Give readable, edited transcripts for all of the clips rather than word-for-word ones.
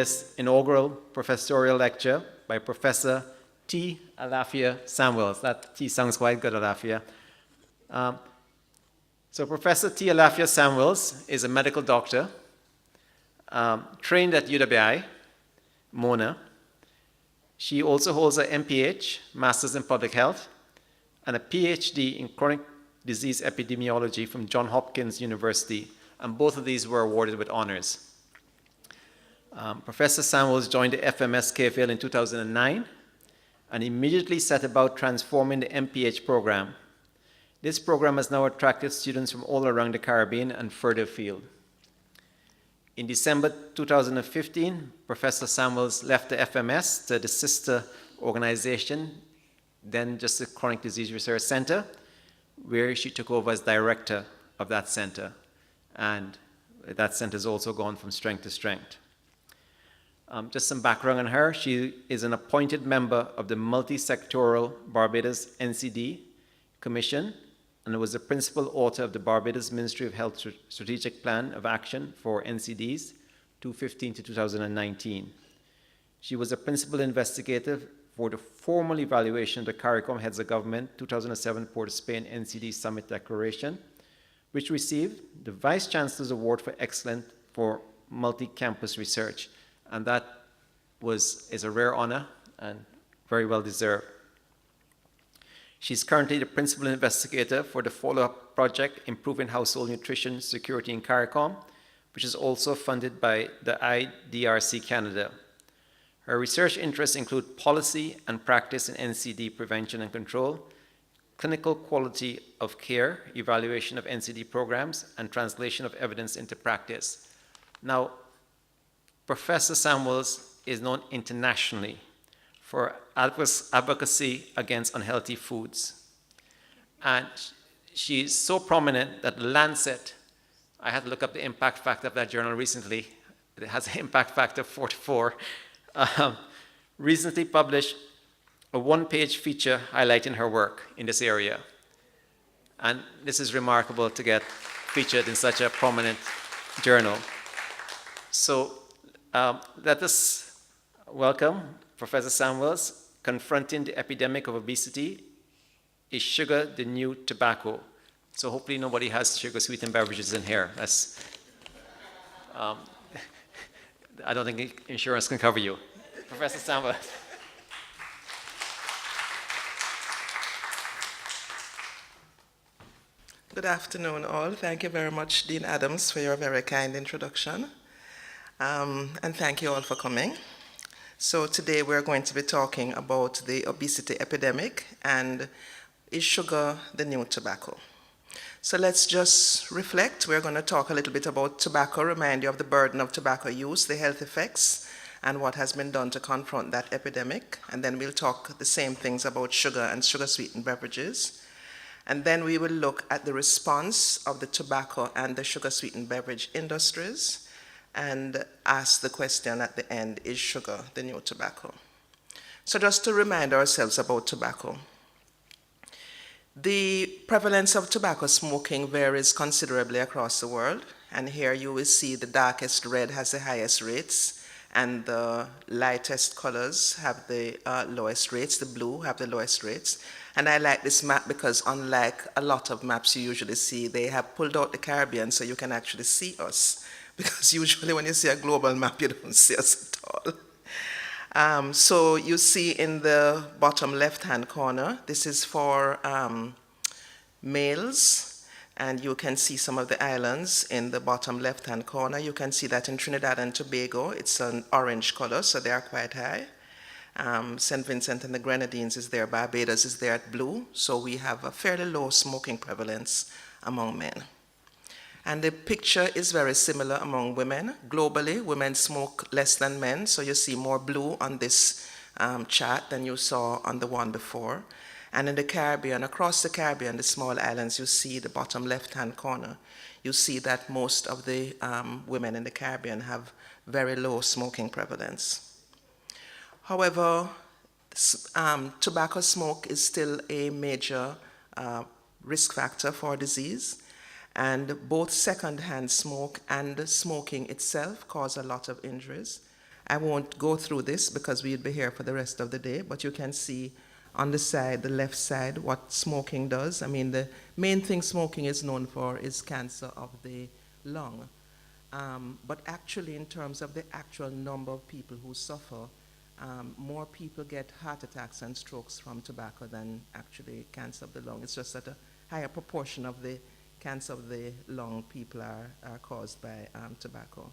this inaugural professorial lecture by Professor T. Alafia Samuels. That T sounds quite good, Alafia. So Professor T. Alafia Samuels is a medical doctor, trained at UWI, Mona. She also holds a MPH, Masters in Public Health, and a PhD in Chronic Disease Epidemiology from Johns Hopkins University, and both of these were awarded with honors. Professor Samuels joined the FMS KFL in 2009 and immediately set about transforming the MPH program. This program has now attracted students from all around the Caribbean and further afield. In December 2015, Professor Samuels left the FMS to the sister organization, then just the Chronic Disease Research Center, where she took over as director of that center. And that center has also gone from strength to strength. Just some background on her. She is an appointed member of the multi-sectoral Barbados NCD Commission, and was the principal author of the Barbados Ministry of Health Strategic Plan of Action for NCDs 2015 to 2019. She was a principal investigator for the formal evaluation of the CARICOM Heads of Government 2007 Port of Spain NCD Summit Declaration, which received the Vice Chancellor's Award for Excellence for Multi-Campus Research. And that is a rare honor and very well deserved. She's currently the principal investigator for the follow-up project Improving Household Nutrition Security in CARICOM, which is also funded by the CDRC Canada. Her research interests include policy and practice in NCD prevention and control, clinical quality of care, evaluation of NCD programs, and translation of evidence into practice. Now, Professor Samuels is known internationally for advocacy against unhealthy foods. And she's so prominent that Lancet, I had to look up the impact factor of that journal recently. It has an impact factor of 44. Recently published a one-page feature highlighting her work in this area. And this is remarkable to get featured in such a prominent journal. So let us welcome Professor Samuels. Confronting the Epidemic of Obesity. Is sugar the new tobacco? So hopefully nobody has sugar-sweetened beverages in here. That's, I don't think insurance can cover you. Professor Samuels. Good afternoon, all. Thank you very much, Dean Adams, for your very kind introduction. And thank you all for coming. So today we're going to be talking about the obesity epidemic and is sugar the new tobacco? So let's just reflect. We're going to talk a little bit about tobacco, remind you of the burden of tobacco use, the health effects, and what has been done to confront that epidemic. And then we'll talk the same things about sugar and sugar-sweetened beverages. And then we will look at the response of the tobacco and the sugar-sweetened beverage industries and ask the question at the end, is sugar the new tobacco? So just to remind ourselves about tobacco. The prevalence of tobacco smoking varies considerably across the world. And here you will see the darkest red has the highest rates, and the lightest colors have the lowest rates. The blue have the lowest rates. And I like this map because unlike a lot of maps you usually see, they have pulled out the Caribbean so you can actually see us. Because usually when you see a global map, you don't see us at all. So you see in the bottom left-hand corner, this is for males, and you can see some of the islands in the bottom left-hand corner. You can see that in Trinidad and Tobago, it's an orange color, so they are quite high. St. Vincent and the Grenadines is there, Barbados is there at blue, so we have a fairly low smoking prevalence among men. And the picture is very similar among women. Globally, women smoke less than men, so you see more blue on this chart than you saw on the one before. And in the Caribbean, across the Caribbean, the small islands, you see the bottom left-hand corner. You see that most of the women in the Caribbean have very low smoking prevalence. However, tobacco smoke is still a major risk factor for disease. And both secondhand smoke and smoking itself cause a lot of injuries. I won't go through this because we'd be here for the rest of the day, but you can see on the side, the left side, what smoking does. I mean, the main thing smoking is known for is cancer of the lung. But actually, in terms of the actual number of people who suffer, more people get heart attacks and strokes from tobacco than actually cancer of the lung. It's just that a higher proportion of the cancer of the lung people are caused by tobacco.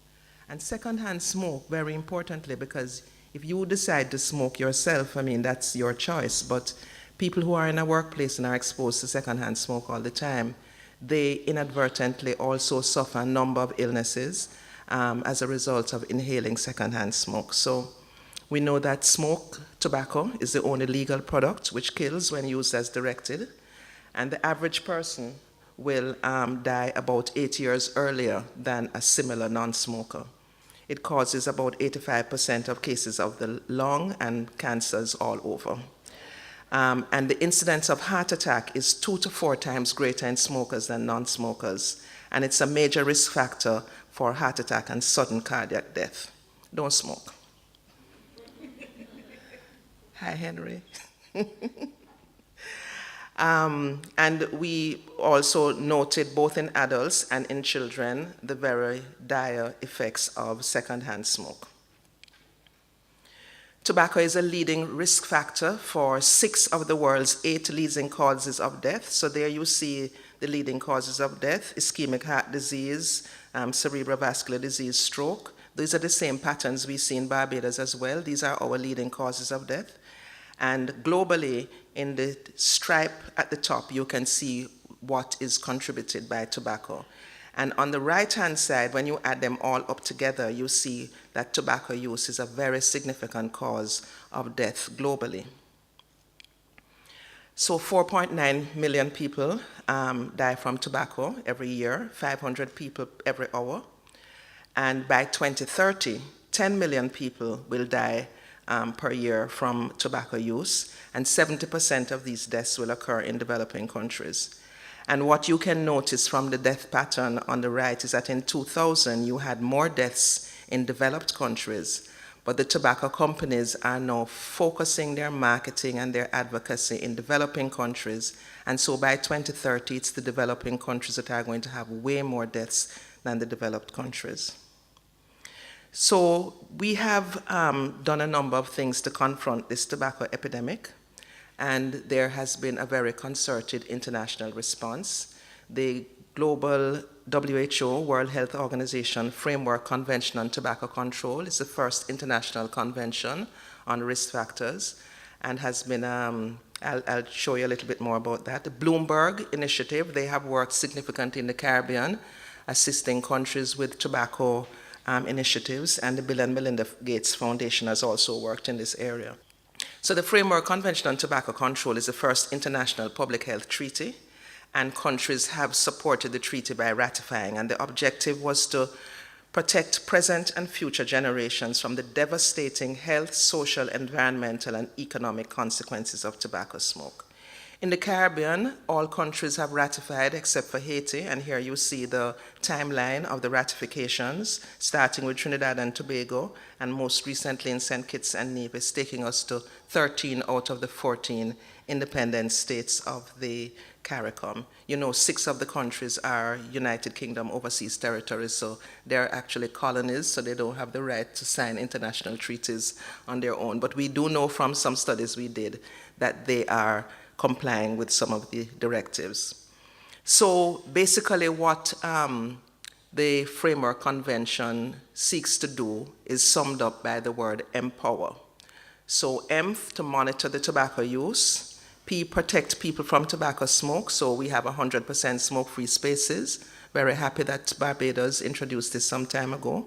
And secondhand smoke, very importantly, because if you decide to smoke yourself, I mean, that's your choice, but people who are in a workplace and are exposed to secondhand smoke all the time, they inadvertently also suffer a number of illnesses as a result of inhaling secondhand smoke. So we know that tobacco is the only legal product which kills when used as directed, and the average person will die about 8 years earlier than a similar non-smoker. It causes about 85% of cases of the lung and cancers all over. And the incidence of heart attack is 2 to 4 times greater in smokers than non-smokers, and it's a major risk factor for heart attack and sudden cardiac death. Don't smoke. Hi, Henry. And we also noted both in adults and in children the very dire effects of secondhand smoke. Tobacco is a leading risk factor for 6 of the world's 8 leading causes of death. So there you see the leading causes of death: ischemic heart disease, cerebrovascular disease, stroke. These are the same patterns we see in Barbados as well. These are our leading causes of death. And globally, in the stripe at the top, you can see what is contributed by tobacco. And on the right-hand side, when you add them all up together, you see that tobacco use is a very significant cause of death globally. So 4.9 million people die from tobacco every year, 500 people every hour. And by 2030, 10 million people will die per year from tobacco use, and 70% of these deaths will occur in developing countries. And what you can notice from the death pattern on the right is that in 2000, you had more deaths in developed countries, but the tobacco companies are now focusing their marketing and their advocacy in developing countries, and so by 2030, it's the developing countries that are going to have way more deaths than the developed countries. So we have done a number of things to confront this tobacco epidemic, and there has been a very concerted international response. The global WHO, World Health Organization Framework Convention on Tobacco Control is the first international convention on risk factors, and has been, I'll show you a little bit more about that. The Bloomberg Initiative, they have worked significantly in the Caribbean, assisting countries with tobacco initiatives, and the Bill and Melinda Gates Foundation has also worked in this area. So the Framework Convention on Tobacco Control is the first international public health treaty, and countries have supported the treaty by ratifying, and the objective was to protect present and future generations from the devastating health, social, environmental, and economic consequences of tobacco smoke. In the Caribbean, all countries have ratified except for Haiti, and here you see the timeline of the ratifications, starting with Trinidad and Tobago, and most recently in St. Kitts and Nevis, taking us to 13 out of the 14 independent states of the CARICOM. You know, 6 of the countries are United Kingdom overseas territories, so they're actually colonies, so they don't have the right to sign international treaties on their own. But we do know from some studies we did that they are complying with some of the directives. So basically what the Framework Convention seeks to do is summed up by the word empower. So M, to monitor the tobacco use. P, protect people from tobacco smoke. So we have 100% smoke-free spaces. Very happy that Barbados introduced this some time ago.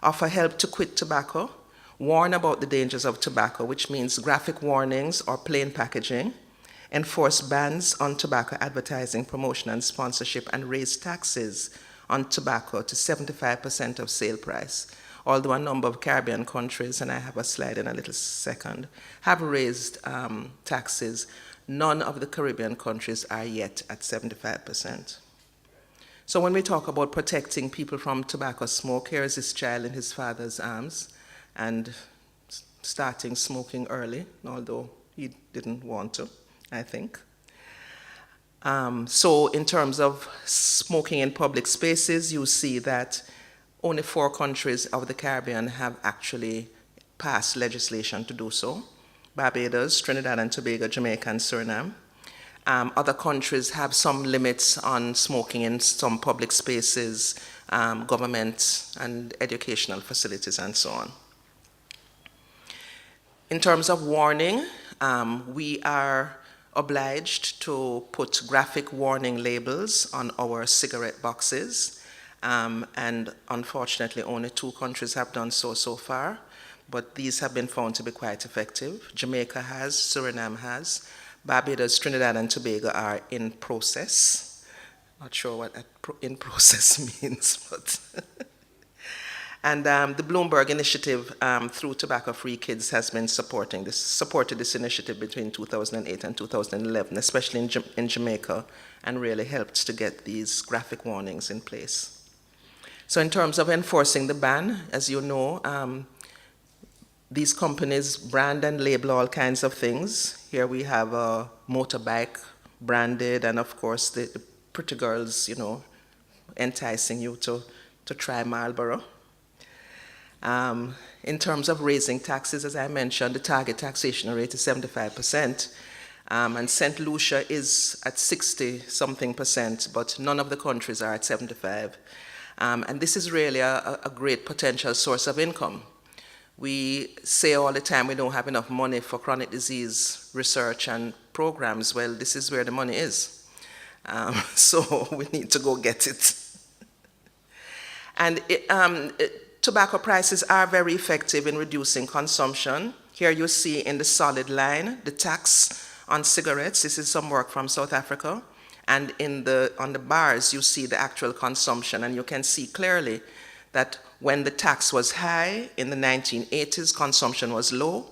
Offer help to quit tobacco. Warn about the dangers of tobacco, which means graphic warnings or plain packaging. Enforce bans on tobacco advertising, promotion, and sponsorship, and raise taxes on tobacco to 75% of sale price. Although a number of Caribbean countries, and I have a slide in a little second, have raised taxes, none of the Caribbean countries are yet at 75%. So when we talk about protecting people from tobacco smoke, here is this child in his father's arms, and starting smoking early, although he didn't want to, I think. So in terms of smoking in public spaces, you see that only 4 countries of the Caribbean have actually passed legislation to do so: Barbados, Trinidad and Tobago, Jamaica, and Suriname. Other countries have some limits on smoking in some public spaces, government and educational facilities, and so on. In terms of warning, we are obliged to put graphic warning labels on our cigarette boxes, and unfortunately only 2 countries have done so far, but these have been found to be quite effective. Jamaica has, Suriname has, Barbados, Trinidad, and Tobago are in process. Not sure what that in process means, but and the Bloomberg Initiative through Tobacco Free Kids has been supported this initiative between 2008 and 2011, especially in Jamaica, and really helped to get these graphic warnings in place. So in terms of enforcing the ban, as you know, these companies brand and label all kinds of things. Here we have a motorbike branded, and of course the pretty girls, you know, enticing you to try Marlboro. In terms of raising taxes, as I mentioned, the target taxation rate is 75%, and St. Lucia is at 60-something%, but none of the countries are at 75. And this is really a great potential source of income. We say all the time we don't have enough money for chronic disease research and programs. Well, this is where the money is. So we need to go get it. And tobacco prices are very effective in reducing consumption. Here you see in the solid line the tax on cigarettes. This is some work from South Africa. And on the bars you see the actual consumption, and you can see clearly that when the tax was high in the 1980s, consumption was low.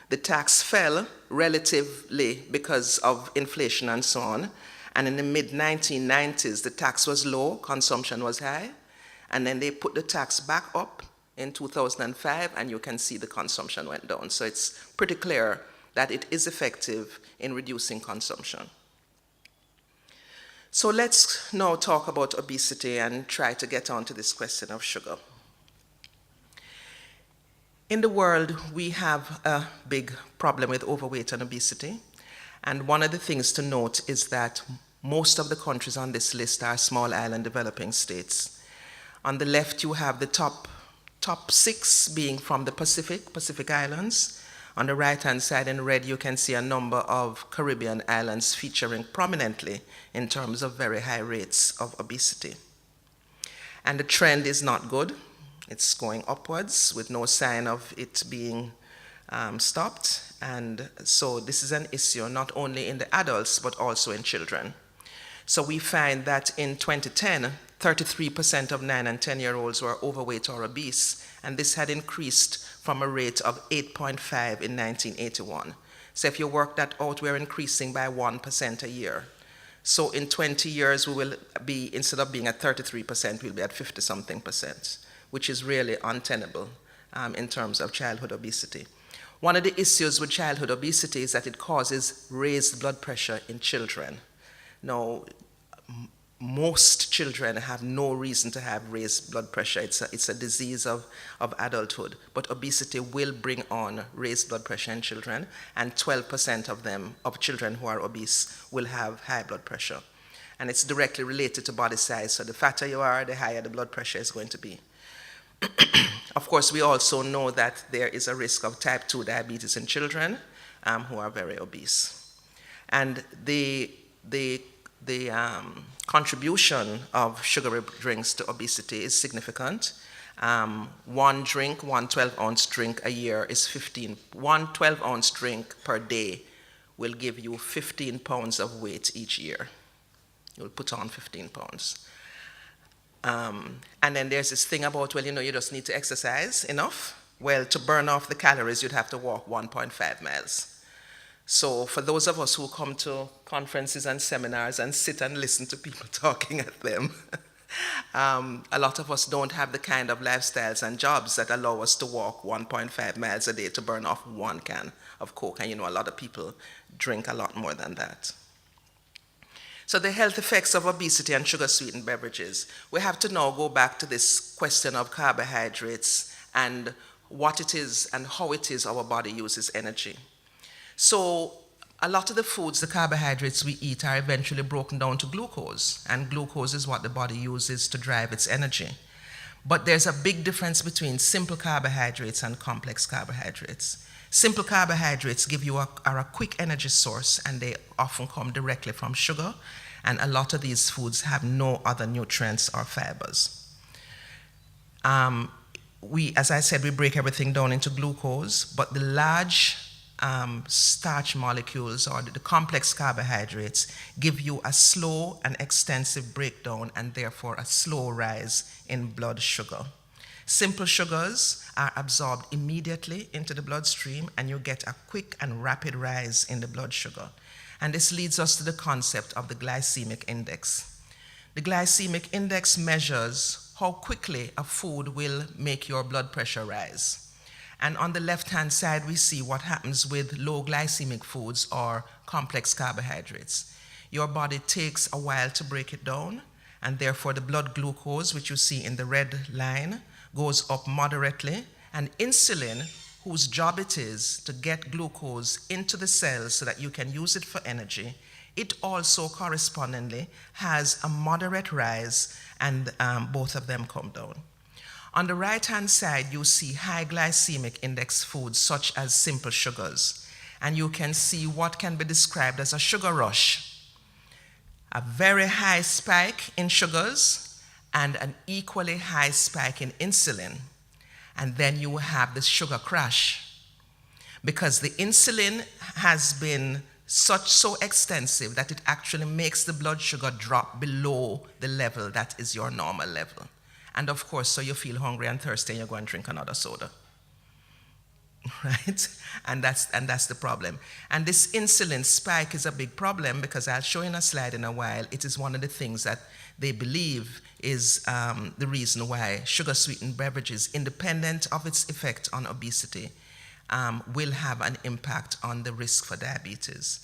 The tax fell relatively because of inflation and so on. And in the mid-1990s, the tax was low, consumption was high. And then they put the tax back up in 2005, and you can see the consumption went down. So it's pretty clear that it is effective in reducing consumption. So let's now talk about obesity and try to get on to this question of sugar. In the world, we have a big problem with overweight and obesity. And one of the things to note is that most of the countries on this list are small island developing states. On the left, you have the top 6 being from the Pacific Islands. On the right-hand side in red, you can see a number of Caribbean islands featuring prominently in terms of very high rates of obesity. And the trend is not good. It's going upwards with no sign of it being stopped. And so this is an issue not only in the adults, but also in children. So we find that in 2010, 33% of 9 and 10-year-olds were overweight or obese, and this had increased from a rate of 8.5 in 1981. So if you work that out, we're increasing by 1% a year. So in 20 years, we will be, instead of being at 33%, we'll be at 50-something%, which is really untenable in terms of childhood obesity. One of the issues with childhood obesity is that it causes raised blood pressure in children. Now, most children have no reason to have raised blood pressure. It's a disease of adulthood. But obesity will bring on raised blood pressure in children, and 12% of children who are obese will have high blood pressure. And it's directly related to body size. So the fatter you are, the higher the blood pressure is going to be. Of course, we also know that there is a risk of type 2 diabetes in children who are very obese. And the contribution of sugary drinks to obesity is significant. One 12-ounce drink a year is 1 12-ounce drink per day will give you 15 pounds of weight each year. You'll put on 15 pounds. And then there's this thing about, well, you just need to exercise enough. Well, to burn off the calories, you'd have to walk 1.5 miles. So for those of us who come to conferences and seminars and sit and listen to people talking at them, A lot of us don't have the kind of lifestyles and jobs that allow us to walk 1.5 miles a day to burn off 1 can of Coke. And a lot of people drink a lot more than that. So the health effects of obesity and sugar-sweetened beverages. We have to now go back to this question of carbohydrates and what it is and how it is our body uses energy. So a lot of the foods, the carbohydrates we eat, are eventually broken down to glucose, and glucose is what the body uses to drive its energy. But there's a big difference between simple carbohydrates and complex carbohydrates. Simple carbohydrates are a quick energy source, and they often come directly from sugar, and a lot of these foods have no other nutrients or fibers. As I said, we break everything down into glucose, but the large starch molecules or the complex carbohydrates give you a slow and extensive breakdown and therefore a slow rise in blood sugar. Simple sugars are absorbed immediately into the bloodstream, and you get a quick and rapid rise in the blood sugar. And this leads us to the concept of the glycemic index. The glycemic index measures how quickly a food will make your blood pressure rise. And on the left-hand side, we see what happens with low glycemic foods or complex carbohydrates. Your body takes a while to break it down, and therefore the blood glucose, which you see in the red line, goes up moderately, and insulin, whose job it is to get glucose into the cells so that you can use it for energy, it also correspondingly has a moderate rise, and both of them come down. On the right-hand side, you see high glycemic index foods such as simple sugars, and you can see what can be described as a sugar rush. A very high spike in sugars and an equally high spike in insulin. And then you have the sugar crash, because the insulin has been so extensive that it actually makes the blood sugar drop below the level that is your normal level. And of course, so you feel hungry and thirsty and you go and drink another soda, right? And that's the problem. And this insulin spike is a big problem, because I'll show you in a slide in a while. It is one of the things that they believe is the reason why sugar-sweetened beverages, independent of its effect on obesity, will have an impact on the risk for diabetes.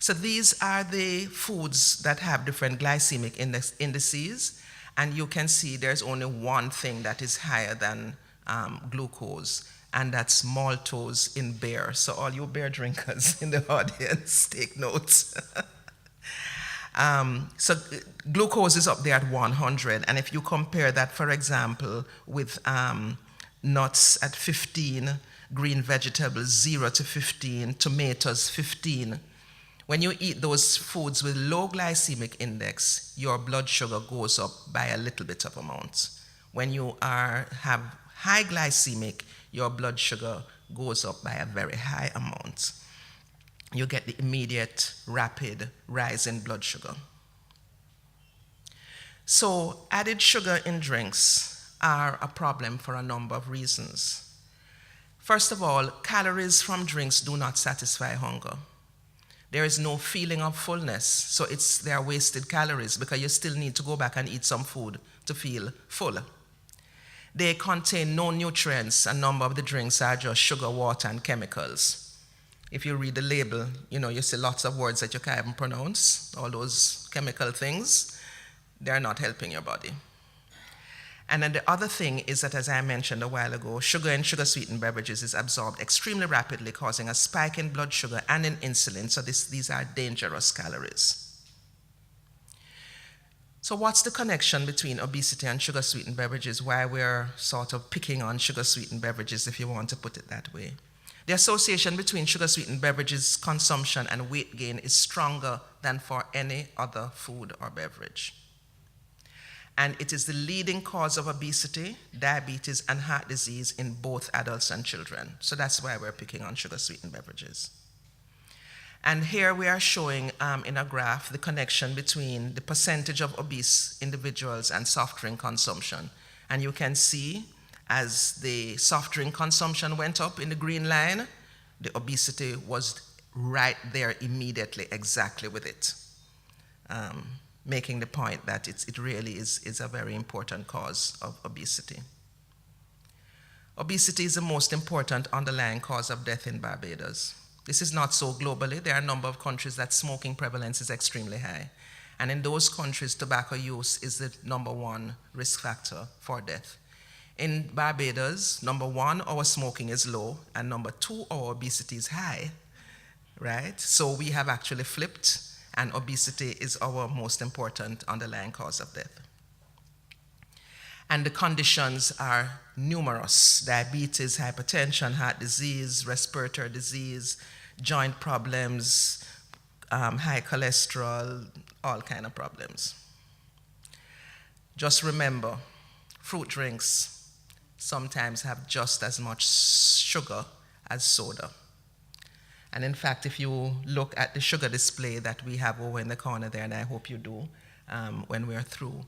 So these are the foods that have different glycemic indices, and you can see there's only one thing that is higher than glucose, and that's maltose in beer. So all you beer drinkers in the audience, take notes. So glucose is up there at 100, and if you compare that, for example, with nuts at 15, green vegetables 0 to 15, tomatoes 15, when you eat those foods with low glycemic index, your blood sugar goes up by a little bit of amount. When you have high glycemic, your blood sugar goes up by a very high amount. You get the immediate, rapid rise in blood sugar. So added sugar in drinks are a problem for a number of reasons. First of all, calories from drinks do not satisfy hunger. There is no feeling of fullness, so they are wasted calories, because you still need to go back and eat some food to feel full. They contain no nutrients. A number of the drinks are just sugar, water, and chemicals. If you read the label, you see lots of words that you can't even pronounce, all those chemical things. They're not helping your body. And then the other thing is that, as I mentioned a while ago, sugar in sugar-sweetened beverages is absorbed extremely rapidly, causing a spike in blood sugar and in insulin. So these are dangerous calories. So what's the connection between obesity and sugar-sweetened beverages? Why we're sort of picking on sugar-sweetened beverages, if you want to put it that way. The association between sugar-sweetened beverages consumption and weight gain is stronger than for any other food or beverage. And it is the leading cause of obesity, diabetes, and heart disease in both adults and children. So that's why we're picking on sugar-sweetened beverages. And here we are showing in a graph the connection between the percentage of obese individuals and soft drink consumption. And you can see as the soft drink consumption went up in the green line, the obesity was right there immediately, exactly with it. making the point that it really is a very important cause of obesity. Obesity is the most important underlying cause of death in Barbados. This is not so globally. There are a number of countries that smoking prevalence is extremely high. And in those countries, tobacco use is the number one risk factor for death. In Barbados, number one, our smoking is low, and number two, our obesity is high, right? So we have actually flipped, and obesity is our most important underlying cause of death. And the conditions are numerous: diabetes, hypertension, heart disease, respiratory disease, joint problems, high cholesterol, all kind of problems. Just remember, fruit drinks sometimes have just as much sugar as soda. And in fact, if you look at the sugar display that we have over in the corner there, and I hope you do when we're through,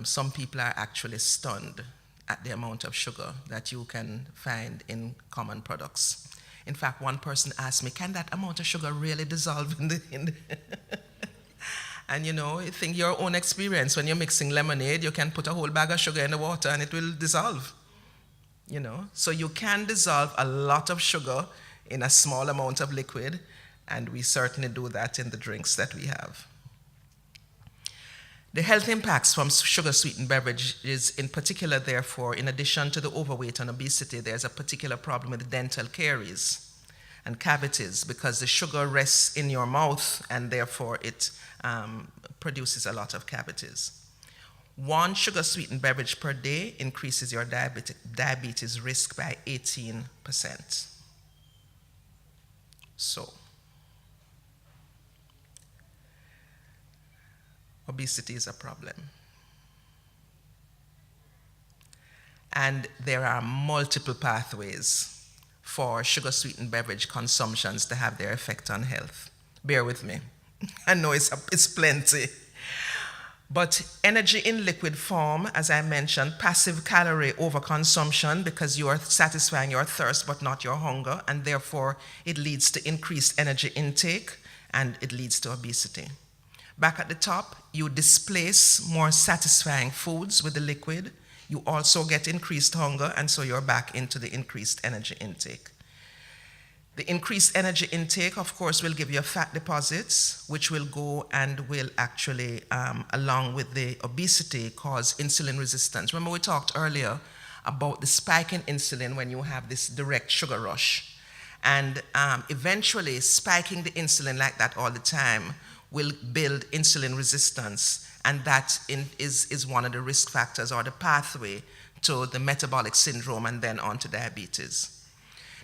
some people are actually stunned at the amount of sugar that you can find in common products. In fact, one person asked me, can that amount of sugar really dissolve in the And you know, I think your own experience, when you're mixing lemonade, you can put a whole bag of sugar in the water and it will dissolve. You know, so you can dissolve a lot of sugar in a small amount of liquid, and we certainly do that in the drinks that we have. The health impacts from sugar-sweetened beverages, in particular, therefore, in addition to the overweight and obesity, there's a particular problem with dental caries and cavities, because the sugar rests in your mouth and therefore it produces a lot of cavities. One sugar-sweetened beverage per day increases your diabetes risk by 18%. So, obesity is a problem. And there are multiple pathways for sugar-sweetened beverage consumptions to have their effect on health. Bear with me. I know it's plenty. But energy in liquid form, as I mentioned, passive calorie overconsumption, because you are satisfying your thirst but not your hunger, and therefore it leads to increased energy intake and it leads to obesity. Back at the top, you displace more satisfying foods with the liquid. You also get increased hunger, and so you're back into the increased energy intake. The increased energy intake, of course, will give you fat deposits, which will go and will actually, along with the obesity, cause insulin resistance. Remember we talked earlier about the spike in insulin when you have this direct sugar rush. And eventually, spiking the insulin like that all the time will build insulin resistance, and that is one of the risk factors or the pathway to the metabolic syndrome and then on to diabetes.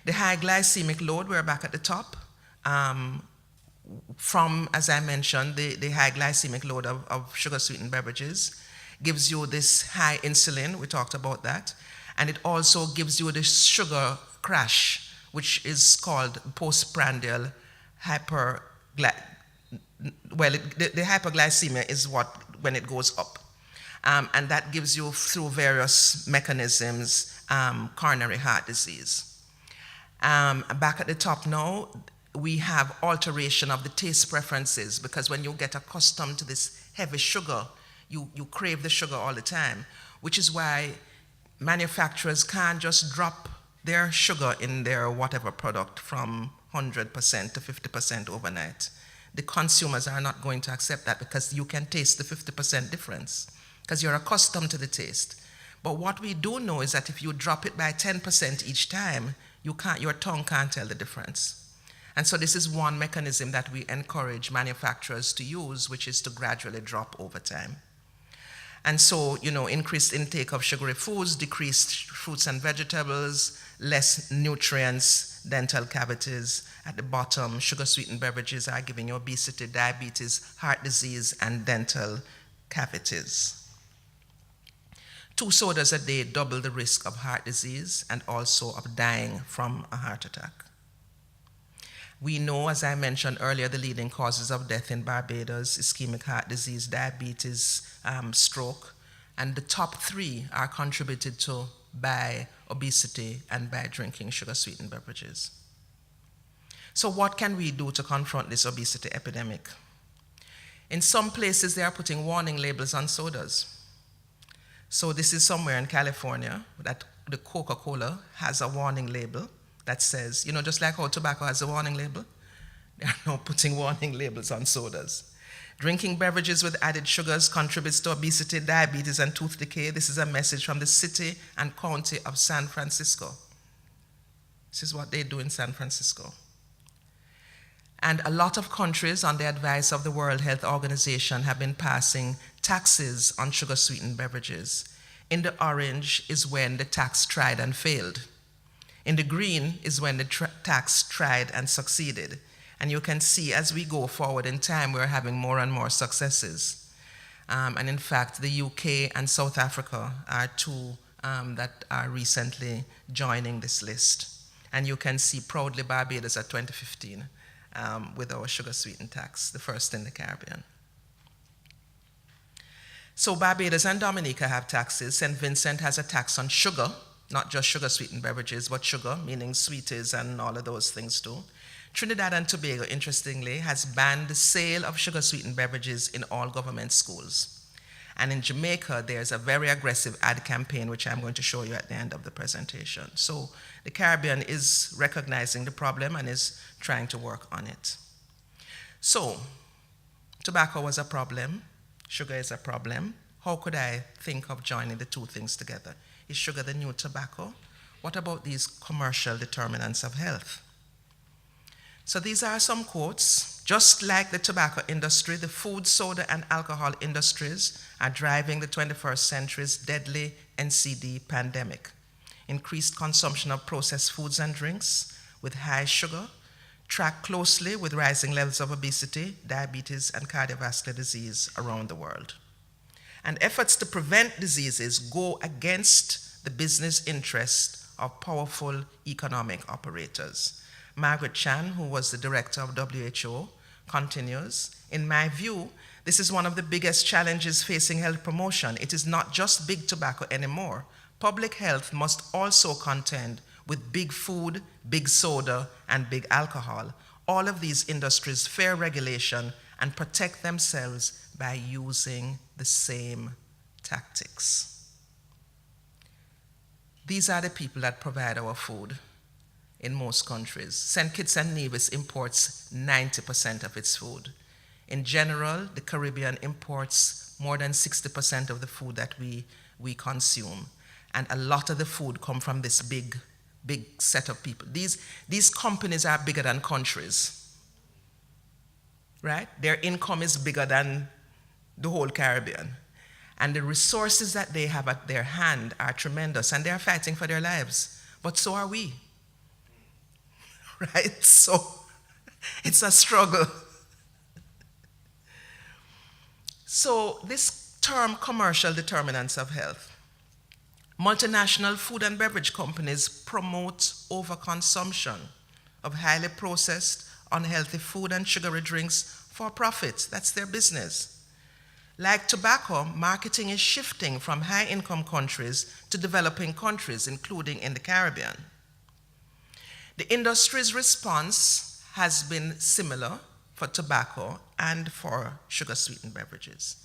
The high glycemic load, we're back at the top. From, as I mentioned, the high glycemic load of sugar-sweetened beverages gives you this high insulin, we talked about that, and it also gives you this sugar crash, which is called postprandial the hyperglycemia is when it goes up. And that gives you, through various mechanisms, coronary heart disease. Back at the top now, we have alteration of the taste preferences, because when you get accustomed to this heavy sugar, you crave the sugar all the time, which is why manufacturers can't just drop their sugar in their whatever product from 100% to 50% overnight. The consumers are not going to accept that, because you can taste the 50% difference, because you're accustomed to the taste. But what we do know is that if you drop it by 10% each time, your tongue can't tell the difference. And so this is one mechanism that we encourage manufacturers to use, which is to gradually drop over time. And so, increased intake of sugary foods, decreased fruits and vegetables, less nutrients, dental cavities. At the bottom, sugar-sweetened beverages are giving you obesity, diabetes, heart disease, and dental cavities. 2 sodas a day double the risk of heart disease and also of dying from a heart attack. We know, as I mentioned earlier, the leading causes of death in Barbados: ischemic heart disease, diabetes, stroke, and the top 3 are contributed to by obesity and by drinking sugar-sweetened beverages. So what can we do to confront this obesity epidemic? In some places, they are putting warning labels on sodas. So this is somewhere in California that the Coca-Cola has a warning label that says, just like how tobacco has a warning label, they are now putting warning labels on sodas. Drinking beverages with added sugars contributes to obesity, diabetes, and tooth decay. This is a message from the city and county of San Francisco. This is what they do in San Francisco. And a lot of countries, on the advice of the World Health Organization, have been passing taxes on sugar-sweetened beverages. In the orange is when the tax tried and failed. In the green is when the tax tried and succeeded. And you can see as we go forward in time, we're having more and more successes. And in fact, the UK and South Africa are two that are recently joining this list. And you can see proudly Barbados at 2015 with our sugar-sweetened tax, the first in the Caribbean. So Barbados and Dominica have taxes. St. Vincent has a tax on sugar, not just sugar-sweetened beverages, but sugar, meaning sweeties and all of those things too. Trinidad and Tobago, interestingly, has banned the sale of sugar-sweetened beverages in all government schools. And in Jamaica, there's a very aggressive ad campaign, which I'm going to show you at the end of the presentation. So the Caribbean is recognizing the problem and is trying to work on it. So tobacco was a problem, sugar is a problem. How could I think of joining the two things together? Is sugar the new tobacco? What about these commercial determinants of health? So these are some quotes. Just like the tobacco industry, the food, soda, and alcohol industries are driving the 21st century's deadly NCD pandemic. Increased consumption of processed foods and drinks with high sugar, track closely with rising levels of obesity, diabetes, and cardiovascular disease around the world. And efforts to prevent diseases go against the business interest of powerful economic operators. Margaret Chan, who was the director of WHO, continues, "In my view, this is one of the biggest challenges facing health promotion. It is not just big tobacco anymore. Public health must also contend with big food, big soda, and big alcohol. All of these industries fear regulation and protect themselves by using the same tactics." These are the people that provide our food in most countries. St. Kitts and Nevis imports 90% of its food. In general, the Caribbean imports more than 60% of the food that we consume. And a lot of the food come from this big set of people. These companies are bigger than countries, right? Their income is bigger than the whole Caribbean. And the resources that they have at their hand are tremendous, and they're fighting for their lives. But so are we. Right? So it's a struggle. So this term, commercial determinants of health. Multinational food and beverage companies promote overconsumption of highly processed, unhealthy food and sugary drinks for profit. That's their business. Like tobacco, marketing is shifting from high-income countries to developing countries, including in the Caribbean. The industry's response has been similar for tobacco and for sugar-sweetened beverages.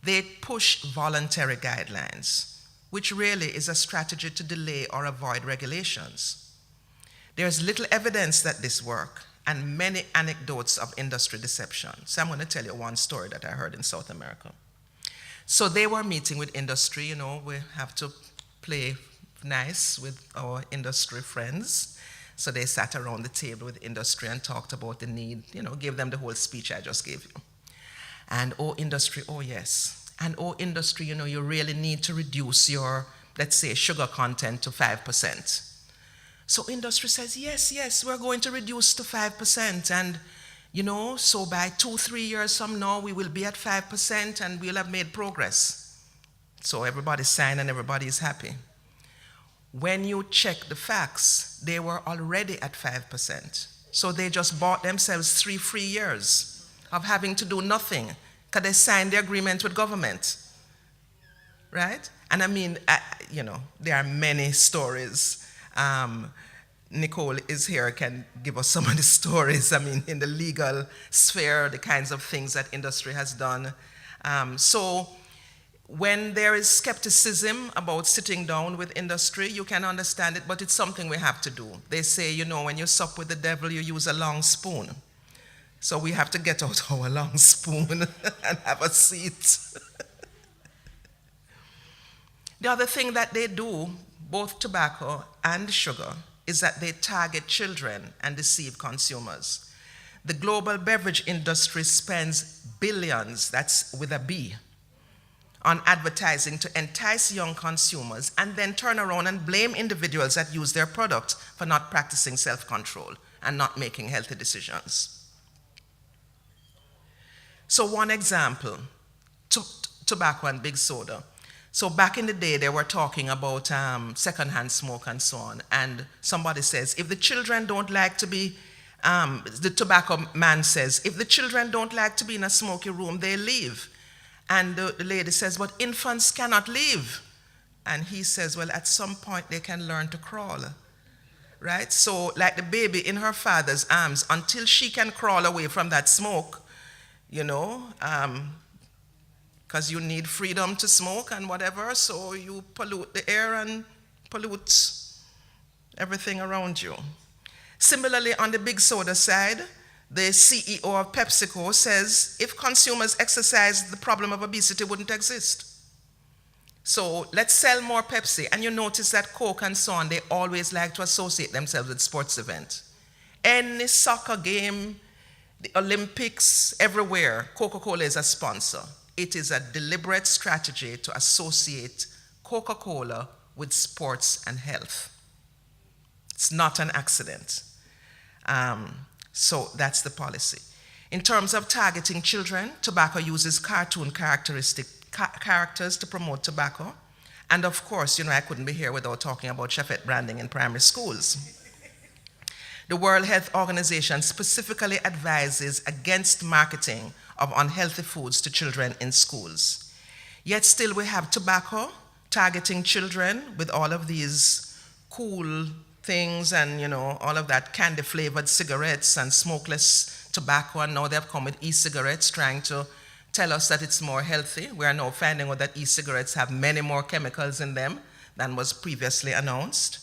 They push voluntary guidelines, which really is a strategy to delay or avoid regulations. There's little evidence that this works and many anecdotes of industry deception. So I'm going to tell you one story that I heard in South America. So they were meeting with industry, we have to play nice with our industry friends. So they sat around the table with industry and talked about the need, gave them the whole speech I just gave you. And industry, yes. And industry, you really need to reduce your, let's say, sugar content to 5%. So industry says, yes, we're going to reduce to 5%. And, so by 2-3 years from now, we will be at 5% and we'll have made progress. So everybody's signed and everybody's happy. When you check the facts, they were already at 5%. So they just bought themselves 3 free years of having to do nothing because they signed the agreement with government, right? And I mean, there are many stories. Nicole is here, can give us some of the stories, I mean, in the legal sphere, the kinds of things that industry has done. So when there is skepticism about sitting down with industry, you can understand it, but it's something we have to do. They say, you know, when you sup with the devil, you use a long spoon. So we have to get out our long spoon and have a seat. The other thing that they do, both tobacco and sugar, is that they target children and deceive consumers. The global beverage industry spends billions, that's with a B, on advertising to entice young consumers and then turn around and blame individuals that use their product for not practicing self-control and not making healthy decisions. So one example, tobacco and big soda. So back in the day, they were talking about secondhand smoke and so on. And somebody says, if the children don't like to be, the tobacco man says, if the children don't like to be in a smoky room, they leave. And the lady says, but infants cannot leave. And he says, well, at some point they can learn to crawl, right? So like the baby in her father's arms, until she can crawl away from that smoke, you know, because you need freedom to smoke and whatever, so you pollute the air and pollute everything around you. Similarly, on the big soda side, the CEO of PepsiCo says if consumers exercised, the problem of obesity wouldn't exist. So let's sell more Pepsi. And you notice that Coke and so on, they always like to associate themselves with sports events. Any soccer game, the Olympics, everywhere, Coca-Cola is a sponsor. It is a deliberate strategy to associate Coca-Cola with sports and health. It's not an accident. So that's the policy. In terms of targeting children, tobacco uses cartoon characters to promote tobacco. And of course, you know, I couldn't be here without talking about Chefette branding in primary schools. The World Health Organization specifically advises against marketing of unhealthy foods to children in schools. Yet still we have tobacco targeting children with all of these cool things and, you know, all of that candy-flavored cigarettes and smokeless tobacco, and now they've come with e-cigarettes trying to tell us that it's more healthy. We are now finding out that e-cigarettes have many more chemicals in them than was previously announced.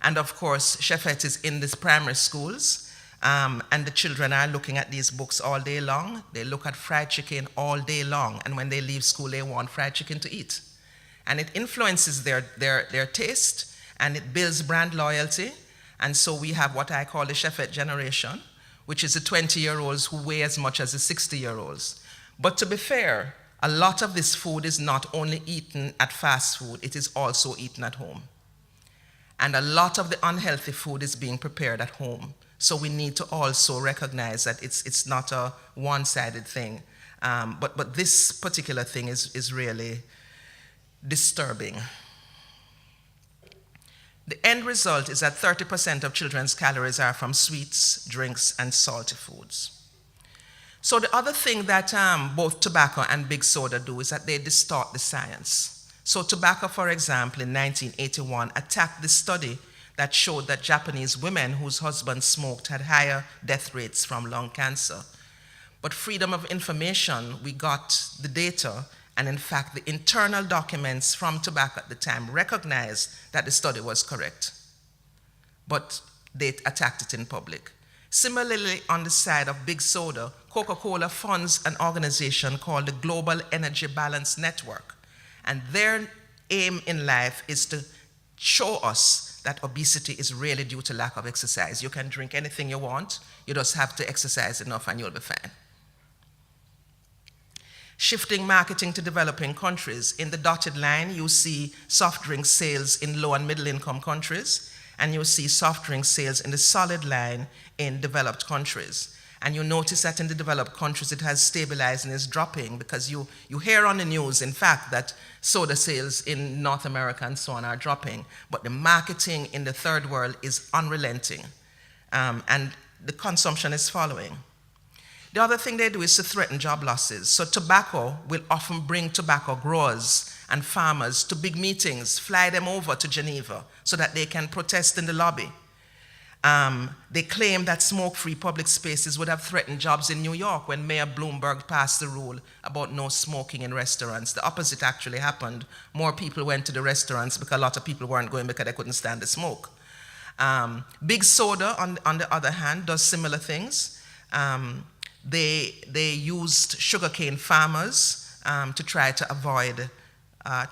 And of course, Chefette is in these primary schools, and the children are looking at these books all day long. They look at fried chicken all day long, and when they leave school, they want fried chicken to eat. And it influences their taste, and it builds brand loyalty. And so we have what I call the Chefette generation, which is the 20-year-olds who weigh as much as the 60-year-olds. But to be fair, a lot of this food is not only eaten at fast food, it is also eaten at home. And a lot of the unhealthy food is being prepared at home. So we need to also recognize that it's not a one-sided thing. But this particular thing is really disturbing. The end result is that 30% of children's calories are from sweets, drinks, and salty foods. So the other thing that both tobacco and big soda do is that they distort the science. So tobacco, for example, in 1981 attacked the study that showed that Japanese women whose husbands smoked had higher death rates from lung cancer. But freedom of information, we got the data, and in fact, the internal documents from tobacco at the time recognized that the study was correct. But they attacked it in public. Similarly, on the side of big soda, Coca-Cola funds an organization called the Global Energy Balance Network. And their aim in life is to show us that obesity is really due to lack of exercise. You can drink anything you want, you just have to exercise enough and you'll be fine. Shifting marketing to developing countries. In the dotted line, you see soft drink sales in low and middle income countries, and you see soft drink sales in the solid line in developed countries. And you notice that in the developed countries, it has stabilized and is dropping, because you hear on the news, in fact, that soda sales in North America and so on are dropping. But the marketing in the third world is unrelenting, and the consumption is following. The other thing they do is to threaten job losses. So tobacco will often bring tobacco growers and farmers to big meetings, fly them over to Geneva so that they can protest in the lobby. They claim that smoke-free public spaces would have threatened jobs in New York when Mayor Bloomberg passed the rule about no smoking in restaurants. The opposite actually happened. More people went to the restaurants because a lot of people weren't going because they couldn't stand the smoke. Big Soda, on the other hand, does similar things. They used sugarcane farmers to try to avoid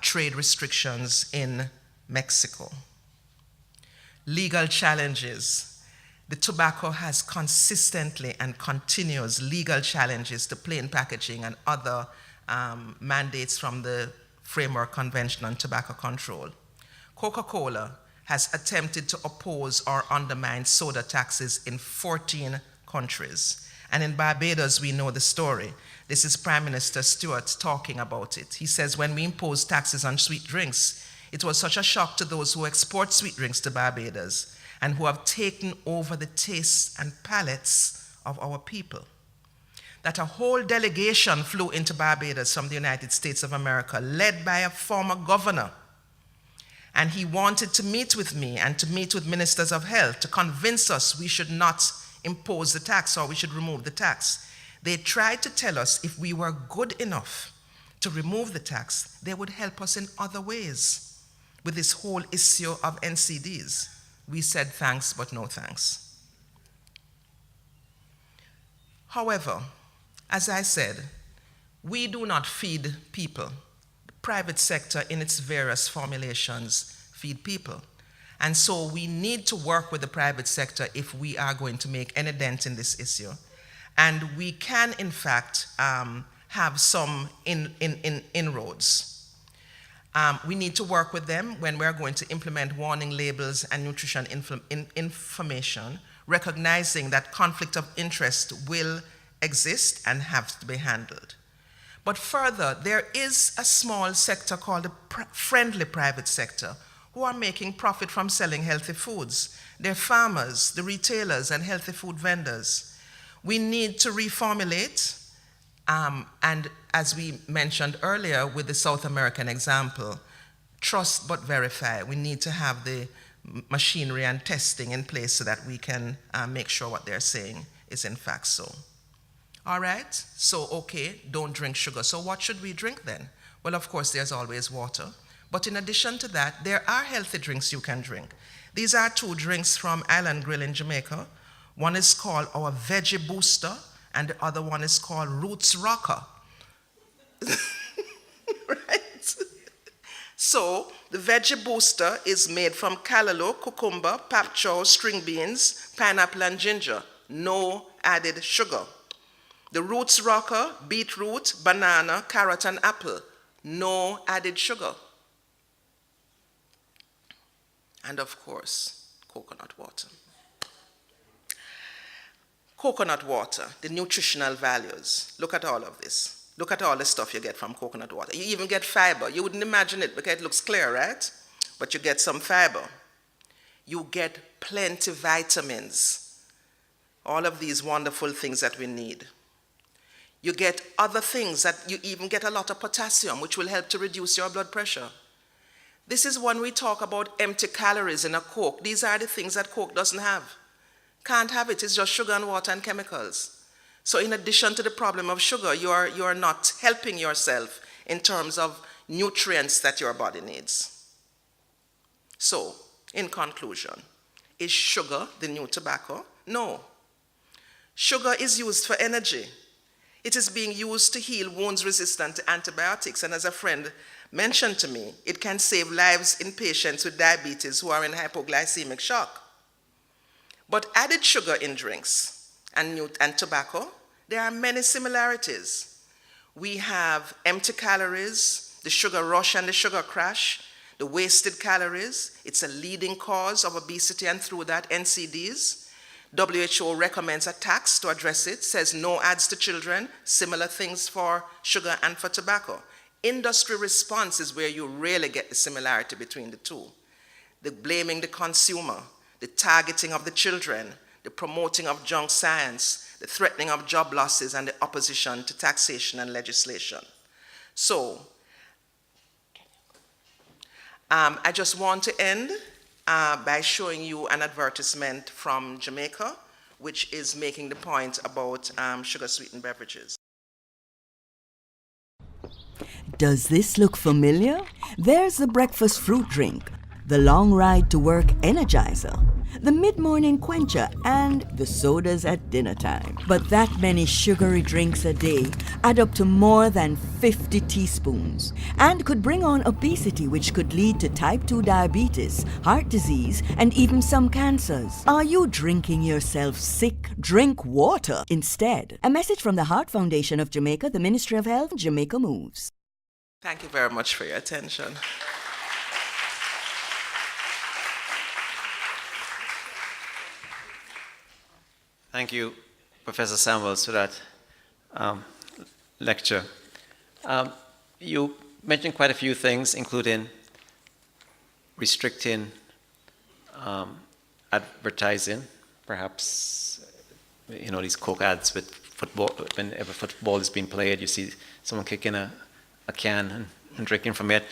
trade restrictions in Mexico. Legal challenges. The tobacco has consistently and continuous legal challenges to plain packaging and other mandates from the Framework Convention on Tobacco Control. Coca-Cola has attempted to oppose or undermine soda taxes in 14 countries. And in Barbados, we know the story. This is Prime Minister Stewart talking about it. He says, when we imposed taxes on sweet drinks, it was such a shock to those who export sweet drinks to Barbados and who have taken over the tastes and palates of our people, that a whole delegation flew into Barbados from the United States of America, led by a former governor. And he wanted to meet with me and to meet with ministers of health to convince us we should not impose the tax or we should remove the tax. They tried to tell us if we were good enough to remove the tax, they would help us in other ways with this whole issue of NCDs. We said thanks, but no thanks. However, as I said, we do not feed people. The private sector in its various formulations feed people. And so we need to work with the private sector if we are going to make any dent in this issue. And we can, in fact, have some inroads. We need to work with them when we're going to implement warning labels and nutrition information, recognizing that conflict of interest will exist and have to be handled. But further, there is a small sector called the friendly private sector who are making profit from selling healthy foods. They're farmers, the retailers, and healthy food vendors. We need to reformulate, and as we mentioned earlier with the South American example, trust but verify. We need to have the machinery and testing in place so that we can make sure what they're saying is in fact so. All right, so okay, don't drink sugar. So what should we drink then? Well, of course, there's always water. But in addition to that, there are healthy drinks you can drink. These are 2 drinks from Island Grill in Jamaica. One is called our Veggie Booster, and the other one is called Roots Rocker. Right? So the Veggie Booster is made from callaloo, cucumber, pak chow, string beans, pineapple, and ginger. No added sugar. The Roots Rocker, beetroot, banana, carrot, and apple. No added sugar. And of course, coconut water. Coconut water, the nutritional values. Look at all of this. Look at all the stuff you get from coconut water. You even get fiber. You wouldn't imagine it because it looks clear, right? But you get some fiber. You get plenty of vitamins. All of these wonderful things that we need. You get other things that you even get a lot of potassium, which will help to reduce your blood pressure. This is when we talk about empty calories in a Coke. These are the things that Coke doesn't have. Can't have it. It's just sugar and water and chemicals. So in addition to the problem of sugar, you are not helping yourself in terms of nutrients that your body needs. So, in conclusion, is sugar the new tobacco? No. Sugar is used for energy. It is being used to heal wounds resistant to antibiotics. And as a friend mentioned to me, it can save lives in patients with diabetes who are in hypoglycemic shock. But added sugar in drinks and tobacco, there are many similarities. We have empty calories, the sugar rush and the sugar crash, the wasted calories. It's a leading cause of obesity and through that NCDs. WHO recommends a tax to address it, says no ads to children, similar things for sugar and for tobacco. Industry response is where you really get the similarity between the two. The blaming the consumer, the targeting of the children, the promoting of junk science, the threatening of job losses, and the opposition to taxation and legislation. So, I just want to end by showing you an advertisement from Jamaica, which is making the point about sugar-sweetened beverages. Does this look familiar? There's the breakfast fruit drink, the long ride to work energizer, the mid-morning quencher, and the sodas at dinner time. But that many sugary drinks a day add up to more than 50 teaspoons and could bring on obesity, which could lead to type 2 diabetes, heart disease, and even some cancers. Are you drinking yourself sick? Drink water instead. A message from the Heart Foundation of Jamaica, the Ministry of Health, Jamaica Moves. Thank you very much for your attention. Thank you, Professor Samuels, for that lecture. You mentioned quite a few things, including restricting advertising, perhaps, these Coke ads with football. Whenever football is being played, you see someone kicking a can and drinking from it.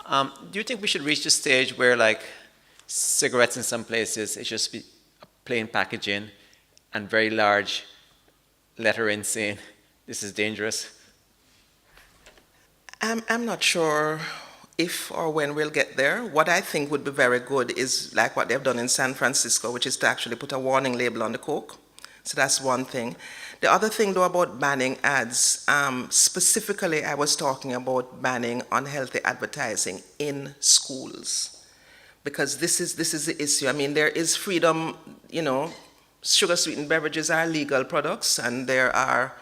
Do you think we should reach the stage where, like, cigarettes in some places, it just be plain packaging and very large lettering saying, this is dangerous? I'm not sure if or when we'll get there. What I think would be very good is like what they've done in San Francisco, which is to actually put a warning label on the Coke. So that's one thing. The other thing, though, about banning ads, specifically I was talking about banning unhealthy advertising in schools, because this is the issue. I mean, there is freedom, sugar-sweetened beverages are legal products, and there are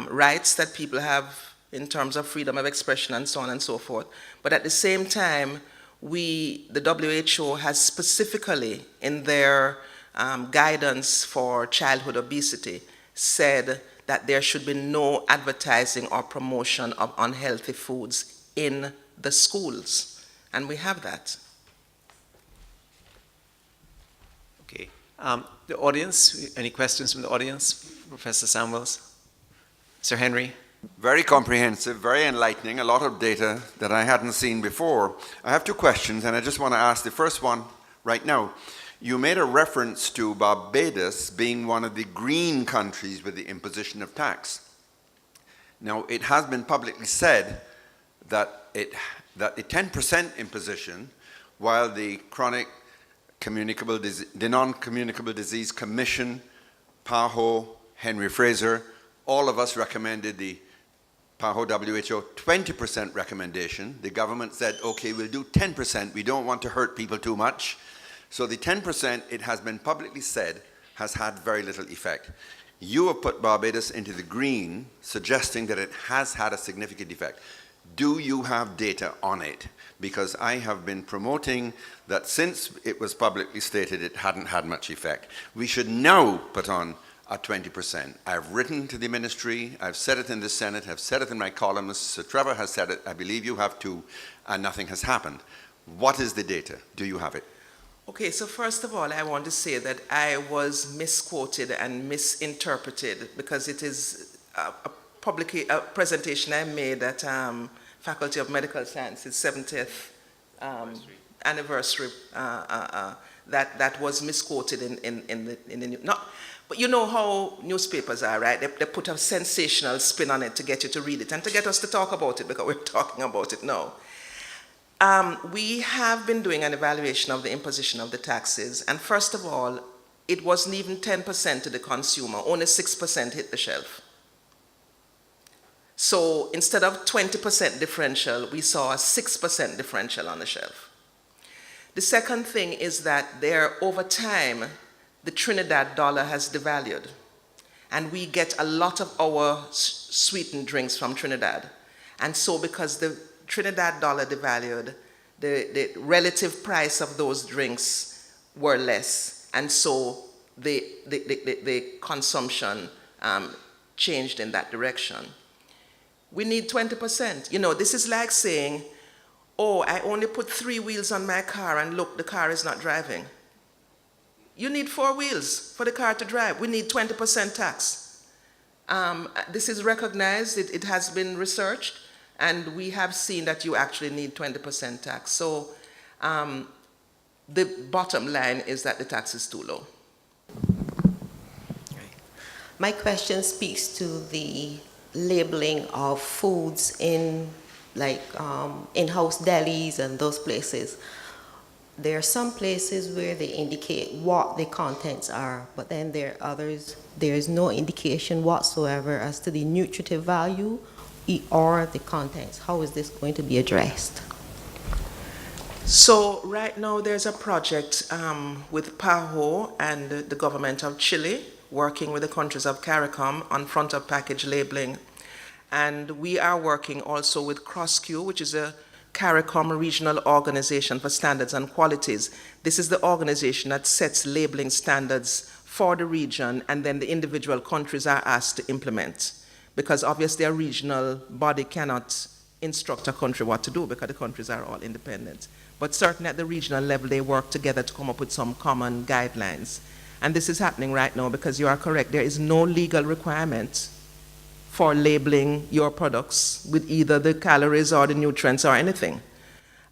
rights that people have in terms of freedom of expression and so on and so forth. But at the same time, the WHO has specifically in their guidance for childhood obesity said that there should be no advertising or promotion of unhealthy foods in the schools. And we have that. Okay. The audience, any questions from the audience? Professor Samuels? Sir Henry? Very comprehensive, very enlightening, a lot of data that I hadn't seen before. I have two questions, and I just want to ask the first one right now. You made a reference to Barbados being one of the green countries with the imposition of tax. Now, it has been publicly said that the 10% imposition, while the the Non-Communicable Disease Commission, PAHO, Henry Fraser, all of us recommended the PAHO WHO 20% recommendation. The government said, okay, we'll do 10%. We don't want to hurt people too much. So the 10%, it has been publicly said, has had very little effect. You have put Barbados into the green, suggesting that it has had a significant effect. Do you have data on it? Because I have been promoting that since it was publicly stated it hadn't had much effect. We should now put on a 20%. I've written to the ministry, I've said it in the Senate, I've said it in my columns, Sir Trevor has said it, I believe you have too, and nothing has happened. What is the data? Do you have it? Okay, so first of all, I want to say that I was misquoted and misinterpreted because it is a presentation I made at Faculty of Medical Sciences 70th anniversary that was misquoted in the but you know how newspapers are, right? They put a sensational spin on it to get you to read it and to get us to talk about it because we're talking about it now. We have been doing an evaluation of the imposition of the taxes, and first of all, it wasn't even 10% to the consumer, only 6% hit the shelf. So instead of 20% differential, we saw a 6% differential on the shelf. The second thing is that over time, the Trinidad dollar has devalued, and we get a lot of our sweetened drinks from Trinidad. And so because the Trinidad dollar devalued, the relative price of those drinks were less, and so the consumption changed in that direction. We need 20%. This is like saying, oh, I only put 3 wheels on my car and look, the car is not driving. You need 4 wheels for the car to drive. We need 20% tax. This is recognized, it has been researched, and we have seen that you actually need 20% tax. So the bottom line is that the tax is too low. My question speaks to the labeling of foods in like in-house delis and those places. There are some places where they indicate what the contents are, but then there are others, there is no indication whatsoever as to the nutritive value or the contents. How is this going to be addressed? So right now there's a project with PAHO and the government of Chile working with the countries of CARICOM on front of package labeling. And we are working also with CrossQ, which is a CARICOM regional organization for standards and qualities. This is the organization that sets labeling standards for the region, and then the individual countries are asked to implement. Because obviously a regional body cannot instruct a country what to do because the countries are all independent. But certainly at the regional level, they work together to come up with some common guidelines. And this is happening right now because you are correct. There is no legal requirement for labeling your products with either the calories or the nutrients or anything.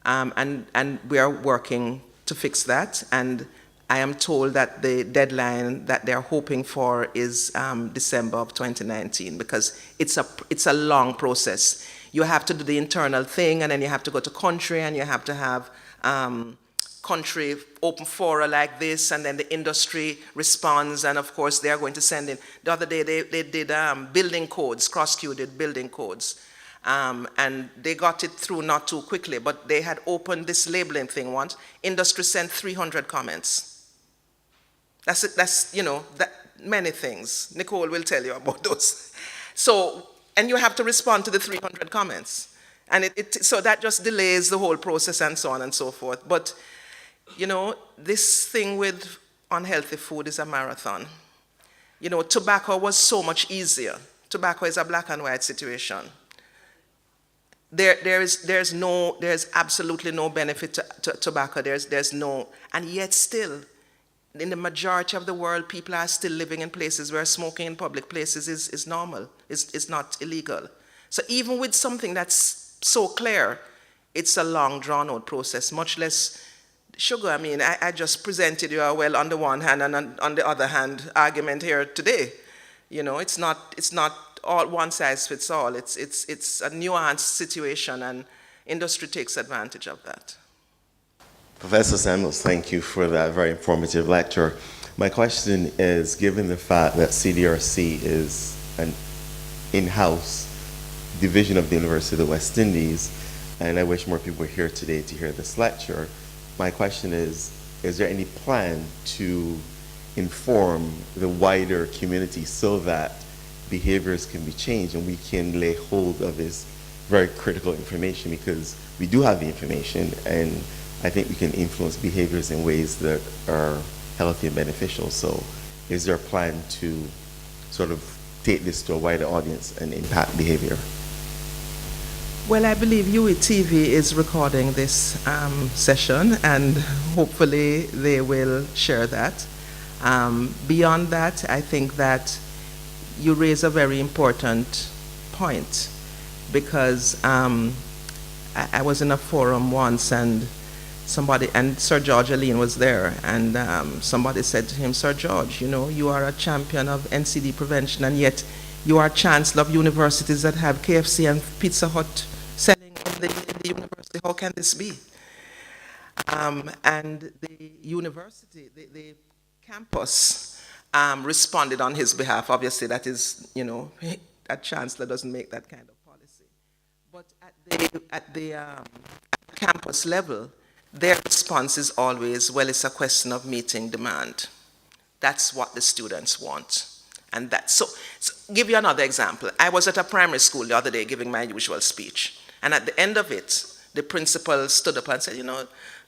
And we are working to fix that. And I am told that the deadline that they're hoping for is December of 2019 because it's a long process. You have to do the internal thing, and then you have to go to country, and you have to have country open fora like this, and then the industry responds, and of course they're going to send in. The other day they did building codes, CrossQ did building codes, and they got it through not too quickly, but they had opened this labeling thing once. Industry sent 300 comments. That's many things. Nicole will tell you about those. So, and you have to respond to the 300 comments. And so that just delays the whole process and so on and so forth. But, this thing with unhealthy food is a marathon. Tobacco was so much easier. Tobacco is a black and white situation. There's absolutely no benefit to tobacco. There's no, and yet still, in the majority of the world, people are still living in places where smoking in public places is normal, is not illegal. So even with something that's so clear, it's a long, drawn-out process, much less sugar. I mean, I just presented you a well on the one hand and on the other hand argument here today. It's not all one size fits all. It's a nuanced situation, and industry takes advantage of that. Professor Samuels, thank you for that very informative lecture. My question is, given the fact that CDRC is an in-house division of the University of the West Indies, and I wish more people were here today to hear this lecture, my question is there any plan to inform the wider community so that behaviors can be changed and we can lay hold of this very critical information? Because we do have the information, and I think we can influence behaviors in ways that are healthy and beneficial. So is there a plan to sort of take this to a wider audience and impact behavior? Well, I believe UETV is recording this session, and hopefully they will share that. Beyond that, I think that you raise a very important point, because I was in a forum once, and Sir George Alleyne was there, and somebody said to him, "Sir George, you are a champion of NCD prevention, and yet you are chancellor of universities that have KFC and Pizza Hut selling in the university. How can this be?" And the university, the campus responded on his behalf. Obviously, that is, a chancellor doesn't make that kind of policy. But at the campus level, their response is always, well, it's a question of meeting demand. That's what the students want. And so give you another example. I was at a primary school the other day giving my usual speech. And at the end of it, the principal stood up and said,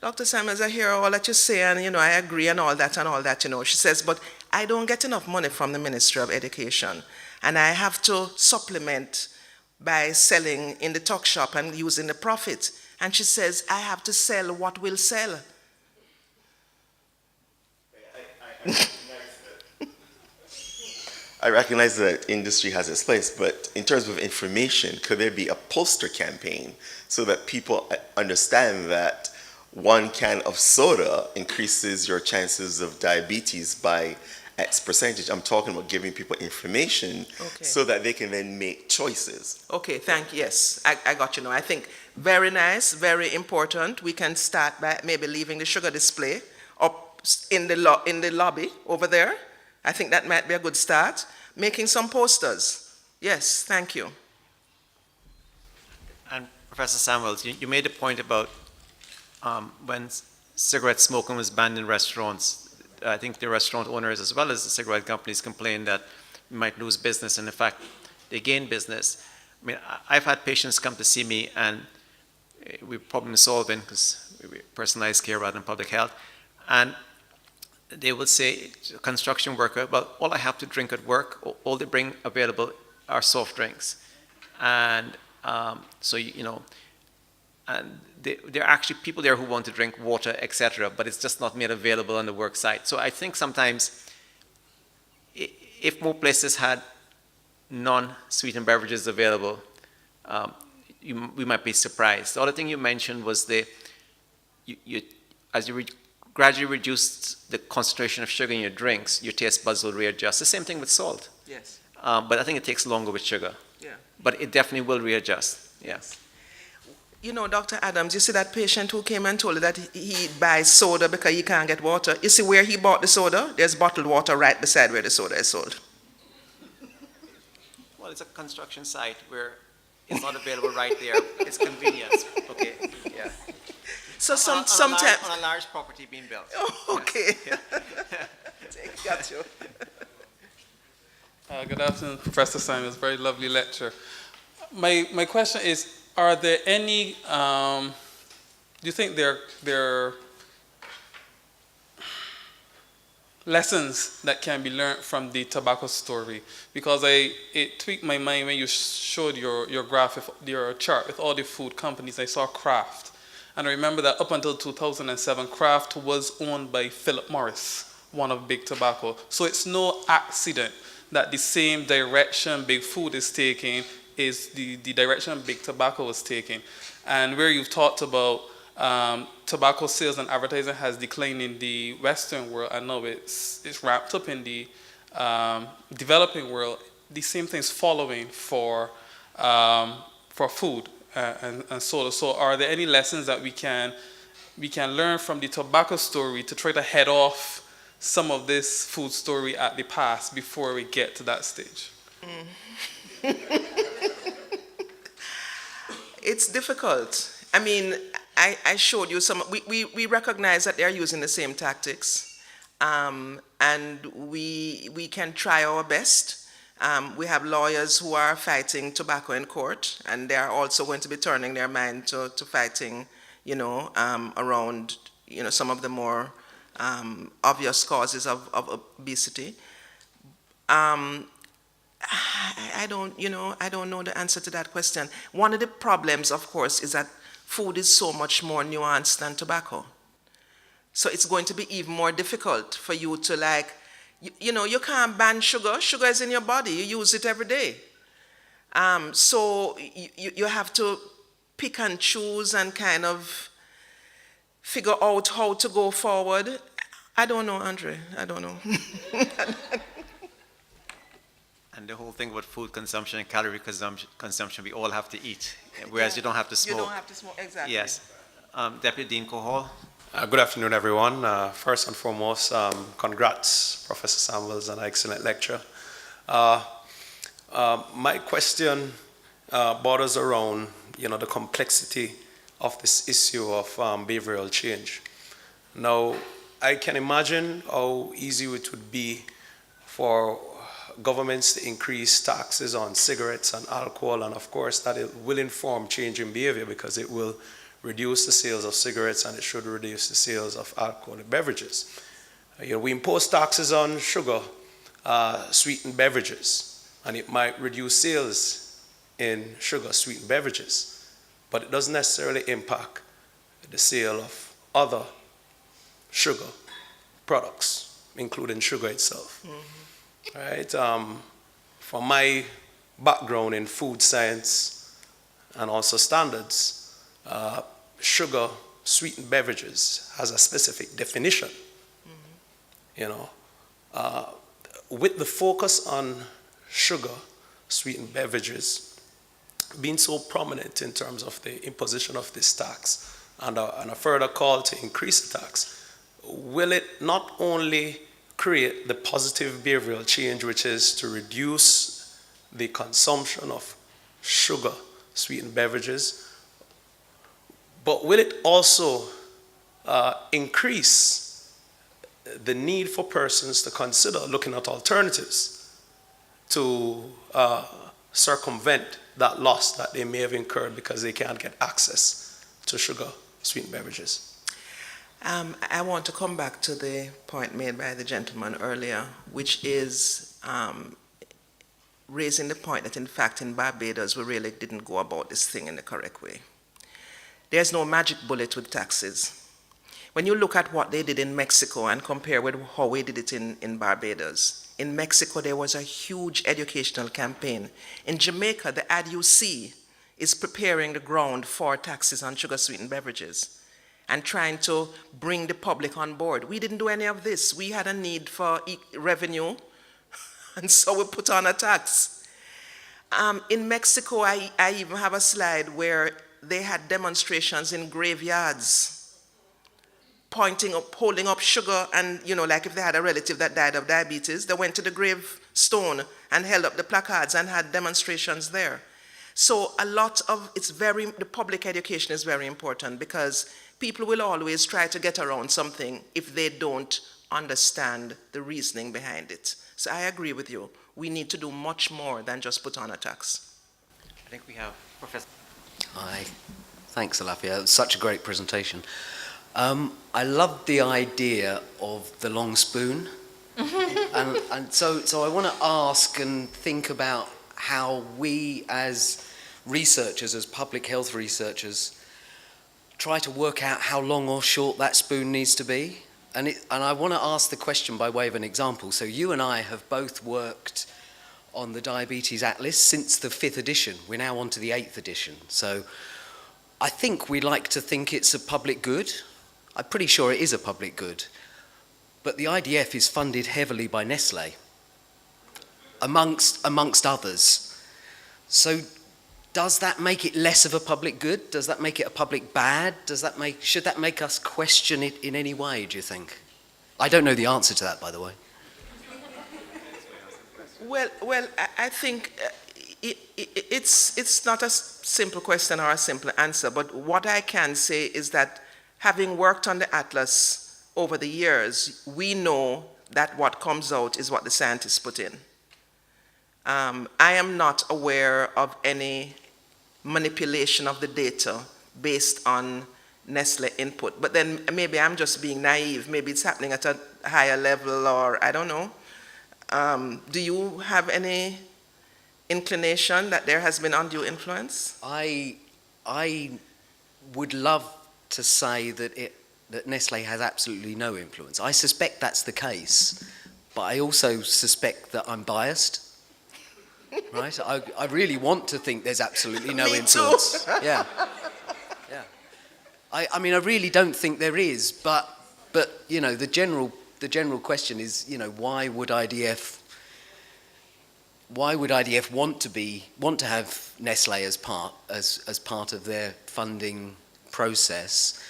Dr. Samuels, I hear all that you say, and, I agree and all that. She says, but I don't get enough money from the Ministry of Education. And I have to supplement by selling in the tuck shop and using the profit. And she says, I have to sell what will sell. I recognize that industry has its place, but in terms of information, could there be a poster campaign so that people understand that one can of soda increases your chances of diabetes by X percentage. I'm talking about giving people information Okay. so that they can then make choices. Okay, thank you. Yes, I got you now. I think very nice, very important. We can start by maybe leaving the sugar display up in the lobby over there. I think that might be a good start. Making some posters. Yes, thank you. And Professor Samuels, you made a point about when cigarette smoking was banned in restaurants. I think the restaurant owners as well as the cigarette companies complained that we might lose business, and in fact, they gain business. I mean, I've had patients come to see me, and we're problem solving because we personalize care rather than public health, and they will say, construction worker, well, all I have to drink at work, all they bring available are soft drinks. And so, and there are actually people there who want to drink water, etc., but it's just not made available on the work site. So I think sometimes if more places had non-sweetened beverages available, we might be surprised. The other thing you mentioned was as you gradually reduce the concentration of sugar in your drinks, your taste buds will readjust. The same thing with salt. Yes. But I think it takes longer with sugar. Yeah. But it definitely will readjust. Yes. You know, Dr. Adams, you see that patient who came and told you that he buys soda because he can't get water. You see where he bought the soda? There's bottled water right beside where the soda is sold. Well, it's a construction site where it's not available right there. It's convenience. Okay. Yeah. So sometimes on a large property being built. Oh, okay. Yes. Got you. Good afternoon, Professor Simons. Very lovely lecture. My question is, are there any, do you think there are lessons that can be learned from the tobacco story? Because it tweaked my mind when you showed your graph, your chart with all the food companies. I saw Kraft. And I remember that up until 2007, Kraft was owned by Philip Morris, one of Big Tobacco. So it's no accident that the same direction Big Food is taking is the direction Big Tobacco is taking. And where you've talked about tobacco sales and advertising has declined in the Western world, and now it's ramped up in the developing world. The same thing's following for food and soda. So are there any lessons that we can learn from the tobacco story to try to head off some of this food story at the past before we get to that stage? It's difficult. I mean, I showed you some, we recognize that they're using the same tactics, and we can try our best. We have lawyers who are fighting tobacco in court, and they are also going to be turning their mind to fighting, around, some of the more obvious causes of obesity. I don't know the answer to that question. One of the problems, of course, is that food is so much more nuanced than tobacco. So it's going to be even more difficult for you to you can't ban sugar. Sugar is in your body. You use it every day. So you have to pick and choose and kind of figure out how to go forward. I don't know, Andre. I don't know. And the whole thing about food consumption and calorie consumption, we all have to eat, whereas you don't have to smoke. You don't have to smoke, exactly. Yes. Deputy Dean Cohol. Good afternoon, everyone. First and foremost, congrats, Professor Samuels, on an excellent lecture. My question borders around, the complexity of this issue of behavioral change. Now, I can imagine how easy it would be for governments to increase taxes on cigarettes and alcohol, and of course that it will inform change in behavior because it will reduce the sales of cigarettes and it should reduce the sales of alcoholic beverages. We impose taxes on sugar, sweetened beverages, and it might reduce sales in sugar, sweetened beverages, but it doesn't necessarily impact the sale of other sugar products, including sugar itself. Mm-hmm. Right? From my background in food science and also standards, sugar sweetened beverages has a specific definition. You know, with the focus on sugar, sweetened beverages being so prominent in terms of the imposition of this tax and a further call to increase the tax, will it not only create the positive behavioral change, which is to reduce the consumption of sugar, sweetened beverages, but will it also increase the need for persons to consider looking at alternatives to circumvent that loss that they may have incurred because they can't get access to sugar, sweetened beverages? I want to come back to the point made by the gentleman earlier, which is raising the point that in fact in Barbados we really didn't go about this thing in the correct way. There's no magic bullet with taxes. When you look at what they did in Mexico and compare with how we did it in Barbados, in Mexico there was a huge educational campaign. In Jamaica, the ad you see is preparing the ground for taxes on sugar-sweetened beverages and trying to bring the public on board. We didn't do any of this. We had a need for revenue, and so we put on a tax. In Mexico, I even have a slide where they had demonstrations in graveyards, pointing up, holding up sugar, and like if they had a relative that died of diabetes, they went to the gravestone and held up the placards and had demonstrations there. So a lot of the public education is very important, because people will always try to get around something if they don't understand the reasoning behind it. So I agree with you. We need to do much more than just put on a tax. I think we have Professor. Hi. Thanks, Alafia. It was such a great presentation. I love the idea of the long spoon. and so I want to ask and think about how we as researchers, as public health researchers, try to work out how long or short that spoon needs to be. And I want to ask the question by way of an example. So you and I have both worked on the Diabetes Atlas since the 5th edition. We're now on to the 8th edition. So I think we like to think it's a public good. I'm pretty sure it is a public good. But the IDF is funded heavily by Nestle, amongst others. So does that make it less of a public good? Does that make it a public bad? Should that make us question it in any way, do you think? I don't know the answer to that, by the way. Well, I think it's not a simple question or a simple answer, but what I can say is that having worked on the Atlas over the years, we know that what comes out is what the scientists put in. I am not aware of any manipulation of the data based on Nestle input. But then maybe I'm just being naive. Maybe it's happening at a higher level, or I don't know. Do you have any inclination that there has been undue influence? I would love to say that Nestle has absolutely no influence. I suspect that's the case, but I also suspect that I'm biased. Right? I really want to think there's absolutely no influence. Yeah. I mean, I really don't think there is, but the general question is, why would IDF want to have Nestle as part of their funding process?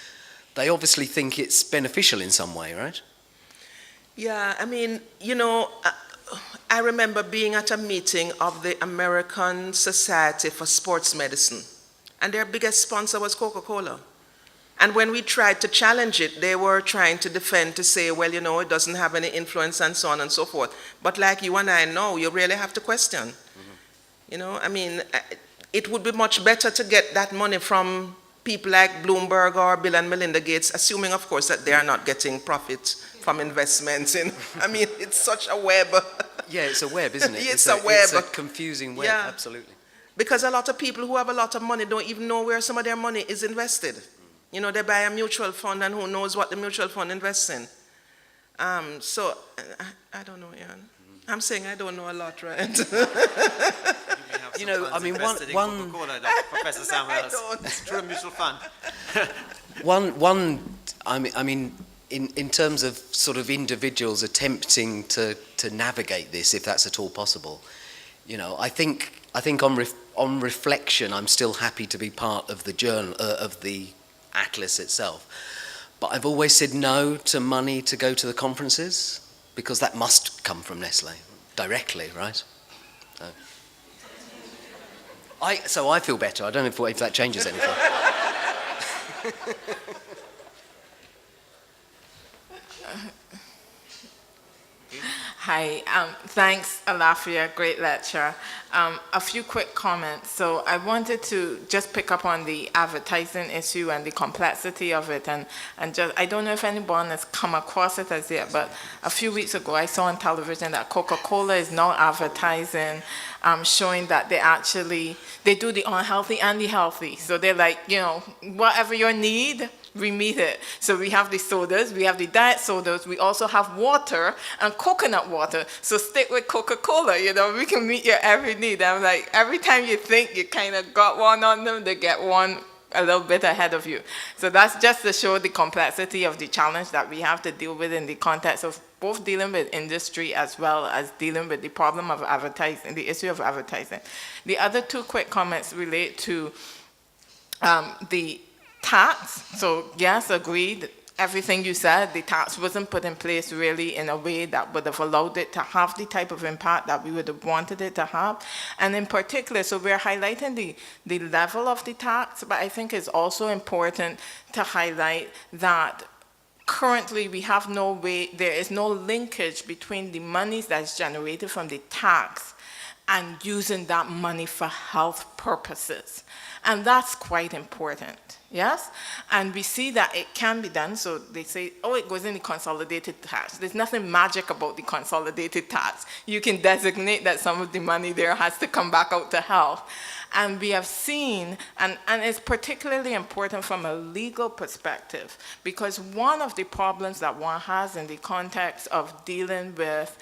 They obviously think it's beneficial in some way, right? Yeah, I mean, I remember being at a meeting of the American Society for Sports Medicine, and their biggest sponsor was Coca-Cola. And when we tried to challenge it, they were trying to defend, to say, well, it doesn't have any influence and so on and so forth. But like you and I know, you really have to question. I mean, it would be much better to get that money from people like Bloomberg or Bill and Melinda Gates, assuming, of course, that they are not getting profit from investments in. I mean, it's such a web. Yeah, it's a web, isn't it? It's a web. It's a confusing web, yeah. Absolutely. Because a lot of people who have a lot of money don't even know where some of their money is invested. They buy a mutual fund, and who knows what the mutual fund invests in. So, I don't know, Ian. I'm saying I don't know a lot, right? I mean, one Professor Samuels, through a mutual fund. I mean, in terms of sort of individuals attempting to navigate this, if that's at all possible, you know, I think on reflection, I'm still happy to be part of the journal of the atlas itself. But I've always said no to money to go to the conferences, because that must come from Nestle directly, right? So I feel better. I don't know if that changes anything. Hi, thanks, Alafia, great lecture. A few quick comments. So I wanted to just pick up on the advertising issue and the complexity of it, and just, I don't know if anyone has come across it as yet, but a few weeks ago I saw on television that Coca-Cola is now advertising, showing that they do the unhealthy and the healthy. So they're like, you know, whatever your need, we meet it. So we have the sodas, we have the diet sodas, we also have water and coconut water. So stick with Coca-Cola, you know, we can meet your every need. I'm like, every time you think you kind of got one on them, they get one a little bit ahead of you. So that's just to show the complexity of the challenge that we have to deal with in the context of both dealing with industry as well as dealing with the problem of advertising, the issue of advertising. The other two quick comments relate to the tax. So yes, agreed, everything you said, the tax wasn't put in place really in a way that would have allowed it to have the type of impact that we would have wanted it to have. And in particular, so we're highlighting the level of the tax, but I think it's also important to highlight that currently we have no way, there is no linkage between the monies that's generated from the tax and using that money for health purposes. And that's quite important, yes? And we see that it can be done. So they say, oh, it goes in the consolidated tax. There's nothing magic about the consolidated tax. You can designate that some of the money there has to come back out to health. And we have seen, and it's particularly important from a legal perspective, because one of the problems that one has in the context of dealing with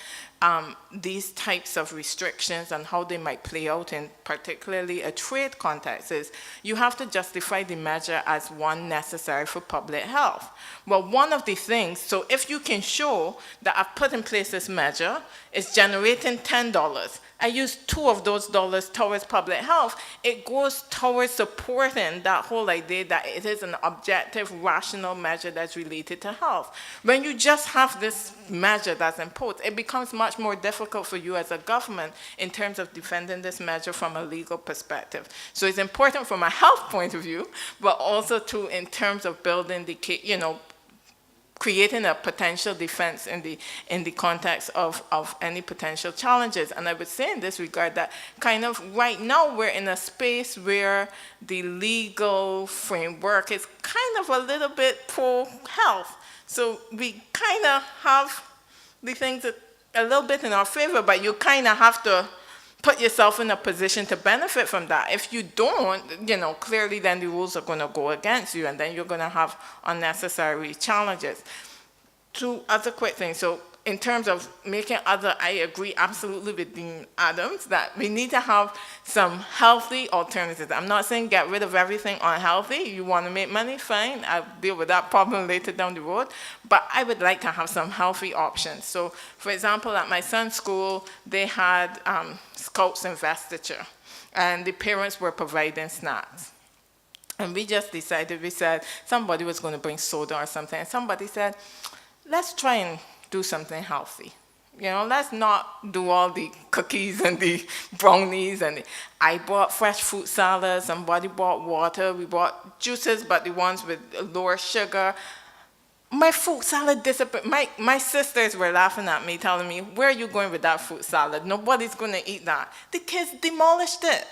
these types of restrictions and how they might play out in particularly a trade context is you have to justify the measure as one necessary for public health. Well, one of the things, so if you can show that I've put in place this measure, it's generating $10, I use $2 of those dollars towards public health, it goes towards supporting that whole idea that it is an objective, rational measure that's related to health. When you just have this measure that's imposed, it becomes much more difficult for you as a government in terms of defending this measure from a legal perspective. So it's important from a health point of view, but also too in terms of building the, you know, creating a potential defense in the context of any potential challenges. And I would say in this regard that kind of right now we're in a space where the legal framework is kind of a little bit pro-health. So we kind of have the things that a little bit in our favor, but you kind of have to put yourself in a position to benefit from that. If you don't, you know, clearly then the rules are going to go against you, and then you're going to have unnecessary challenges. Two other quick things. So in terms of making other, I agree absolutely with Dean Adams that we need to have some healthy alternatives. I'm not saying get rid of everything unhealthy. You want to make money, fine. I'll deal with that problem later down the road. But I would like to have some healthy options. So for example, at my son's school, they had Scouts investiture, and the parents were providing snacks. And we just decided, we said, somebody was going to bring soda or something, and somebody said, let's try and do something healthy. You know, let's not do all the cookies and the brownies. And I bought fresh fruit salads, somebody bought water, we bought juices, but the ones with lower sugar. My fruit salad disappeared. My sisters were laughing at me, telling me, where are you going with that fruit salad? Nobody's going to eat that. The kids demolished it.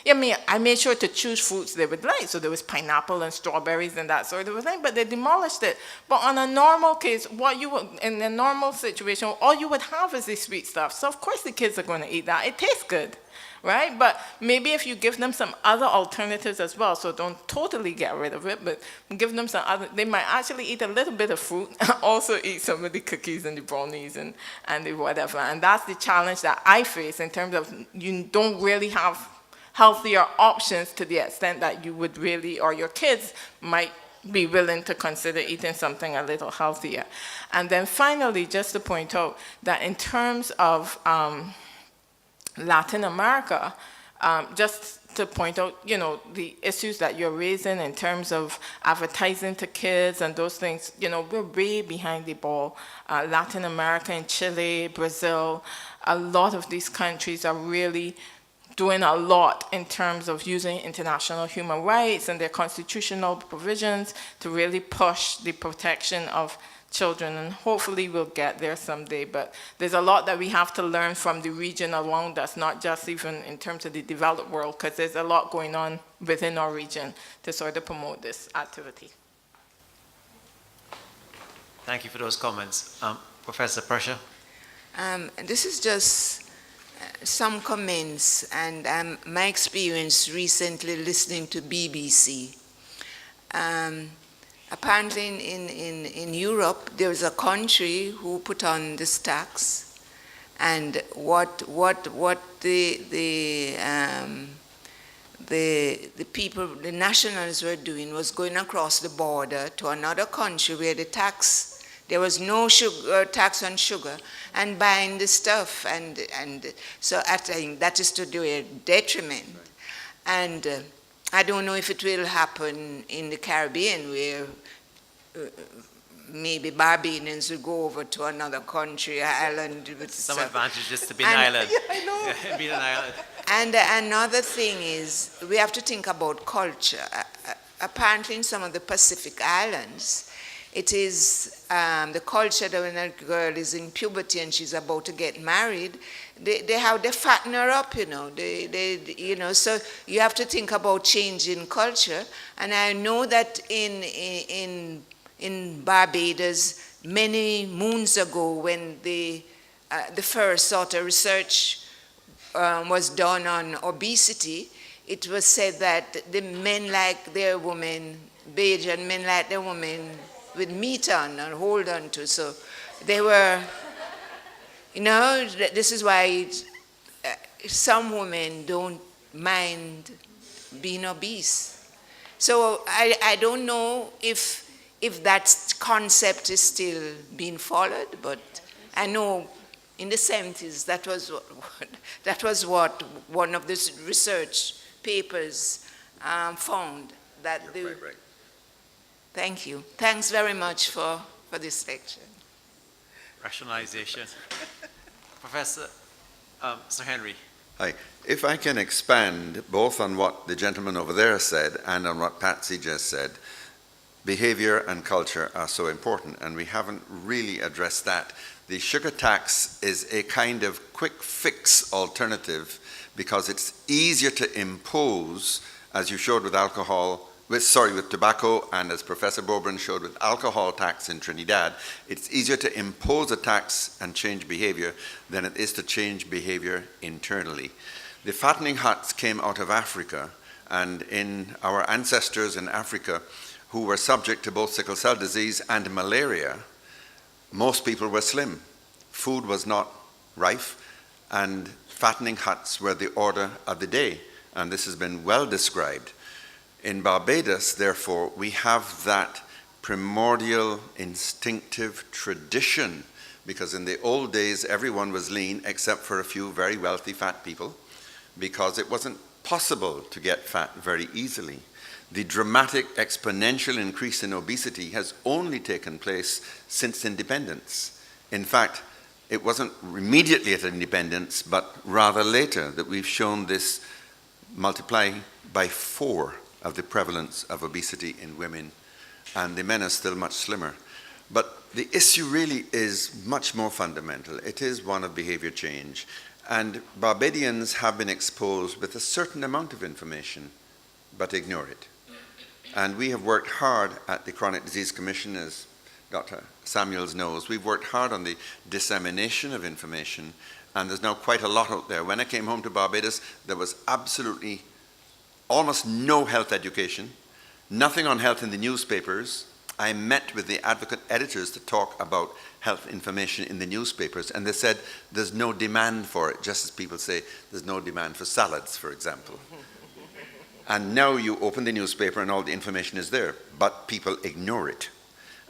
I mean, I made sure to choose fruits they would like. So there was pineapple and strawberries and that sort of thing, but they demolished it. But on a normal case, in a normal situation, all you would have is the sweet stuff. So of course the kids are going to eat that. It tastes good, right? But maybe if you give them some other alternatives as well, so don't totally get rid of it, but give them some other, they might actually eat a little bit of fruit, also eat some of the cookies and the brownies and the whatever. And that's the challenge that I face in terms of you don't really have healthier options to the extent that you would really, or your kids might be willing to consider eating something a little healthier. And then finally, just to point out that in terms of Latin America, just to point out, the issues that you're raising in terms of advertising to kids and those things, we're way behind the ball. Latin America and Chile, Brazil, a lot of these countries are really doing a lot in terms of using international human rights and their constitutional provisions to really push the protection of children, and hopefully we'll get there someday. But there's a lot that we have to learn from the region around us, not just even in terms of the developed world, because there's a lot going on within our region to sort of promote this activity. Thank you for those comments. Professor Prussia? This is just some comments and my experience recently listening to BBC. Apparently in Europe, there is a country who put on this tax, and what the people, the nationals were doing was going across the border to another country where there was no sugar, tax on sugar, and buying the stuff, and so I think that is to their detriment. And I don't know if it will happen in the Caribbean, where maybe Barbadians will go over to another country, island. With Some stuff. advantage just to be an island. Yeah, I know. Be an island. And another thing is, we have to think about culture. Apparently in some of the Pacific Islands, it is the culture that when a girl is in puberty and she's about to get married, they fatten her up, so you have to think about changing culture. And I know that in Barbados, many moons ago, when the first sort of research was done on obesity, it was said that the men like their women, Bajan men like their women with meat on and hold on to. So they were, this is why some women don't mind being obese. So I don't know if that concept is still being followed, but I know in the 70s that was what one of the research papers found. That right. Thank you. Thanks very much for this lecture. Rationalization. Professor Sir Henry. Hi. If I can expand both on what the gentleman over there said and on what Patsy just said, behavior and culture are so important, and we haven't really addressed that. The sugar tax is a kind of quick fix alternative because it's easier to impose, as you showed with with tobacco, and as Professor Bobrin showed with alcohol tax in Trinidad. It's easier to impose a tax and change behavior than it is to change behavior internally. The fattening huts came out of Africa, and in our ancestors in Africa who were subject to both sickle cell disease and malaria, most people were slim. Food was not rife, and fattening huts were the order of the day, and this has been well described. In Barbados, therefore, we have that primordial, instinctive tradition, because in the old days, everyone was lean except for a few very wealthy fat people, because it wasn't possible to get fat very easily. The dramatic exponential increase in obesity has only taken place since independence. In fact, it wasn't immediately at independence, but rather later that we've shown this multiply by 4 of the prevalence of obesity in women, and the men are still much slimmer. But the issue really is much more fundamental. It is one of behavior change, and Barbadians have been exposed with a certain amount of information, but ignore it. And we have worked hard at the Chronic Disease Commission, as Dr. Samuels knows. We've worked hard on the dissemination of information, and there's now quite a lot out there. When I came home to Barbados, there was absolutely almost no health education, nothing on health in the newspapers. I met with the advocate editors to talk about health information in the newspapers, and they said there's no demand for it, just as people say there's no demand for salads, for example. And now you open the newspaper and all the information is there, but people ignore it.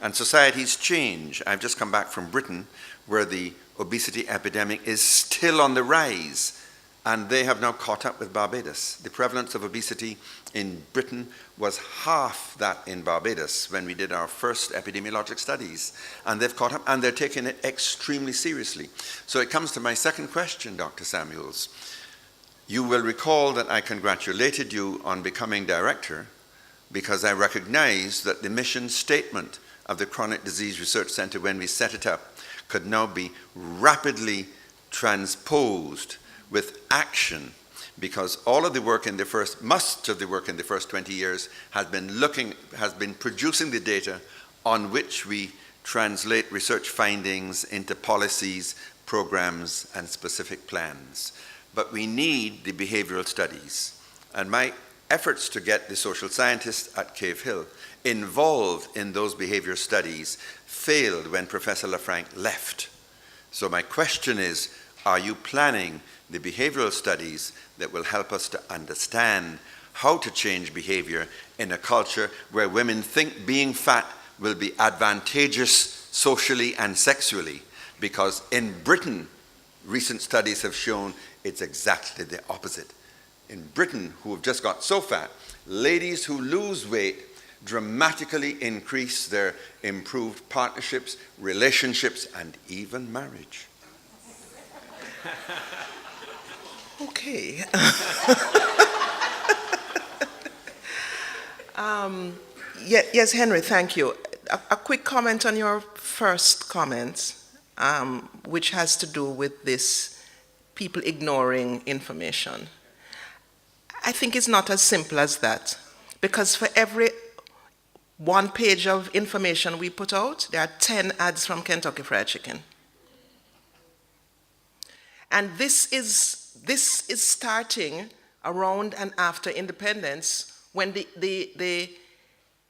And societies change. I've just come back from Britain, where the obesity epidemic is still on the rise, and they have now caught up with Barbados. The prevalence of obesity in Britain was half that in Barbados when we did our first epidemiologic studies, and they've caught up, and they're taking it extremely seriously. So it comes to my second question, Dr. Samuels. You will recall that I congratulated you on becoming director because I recognize that the mission statement of the Chronic Disease Research Center when we set it up could now be rapidly transposed with action, because all of the work in the first, much of the work in the first 20 years has been producing the data on which we translate research findings into policies, programs, and specific plans. But we need the behavioral studies. And my efforts to get the social scientists at Cave Hill involved in those behavior studies failed when Professor LaFranc left. So my question is, are you planning the behavioral studies that will help us to understand how to change behavior in a culture where women think being fat will be advantageous socially and sexually? Because in Britain, recent studies have shown it's exactly the opposite. In Britain, who have just got so fat, ladies who lose weight dramatically increase their improved partnerships, relationships, and even marriage. Okay. Yes, Henry, thank you. A quick comment on your first comment, which has to do with this people ignoring information. I think it's not as simple as that, because for every 1 page of information we put out, there are 10 ads from Kentucky Fried Chicken. And this is starting around and after independence, when the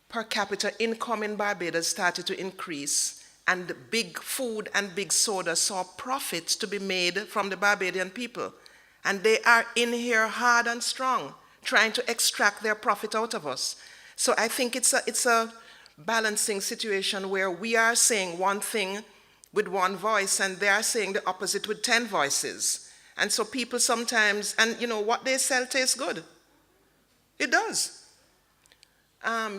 per capita income in Barbados started to increase, and big food and big soda saw profits to be made from the Barbadian people. And they are in here hard and strong, trying to extract their profit out of us. So I think it's a balancing situation where we are saying one thing with one voice, and they are saying the opposite with 10 voices. And so people sometimes, and you know, what they sell tastes good. It does.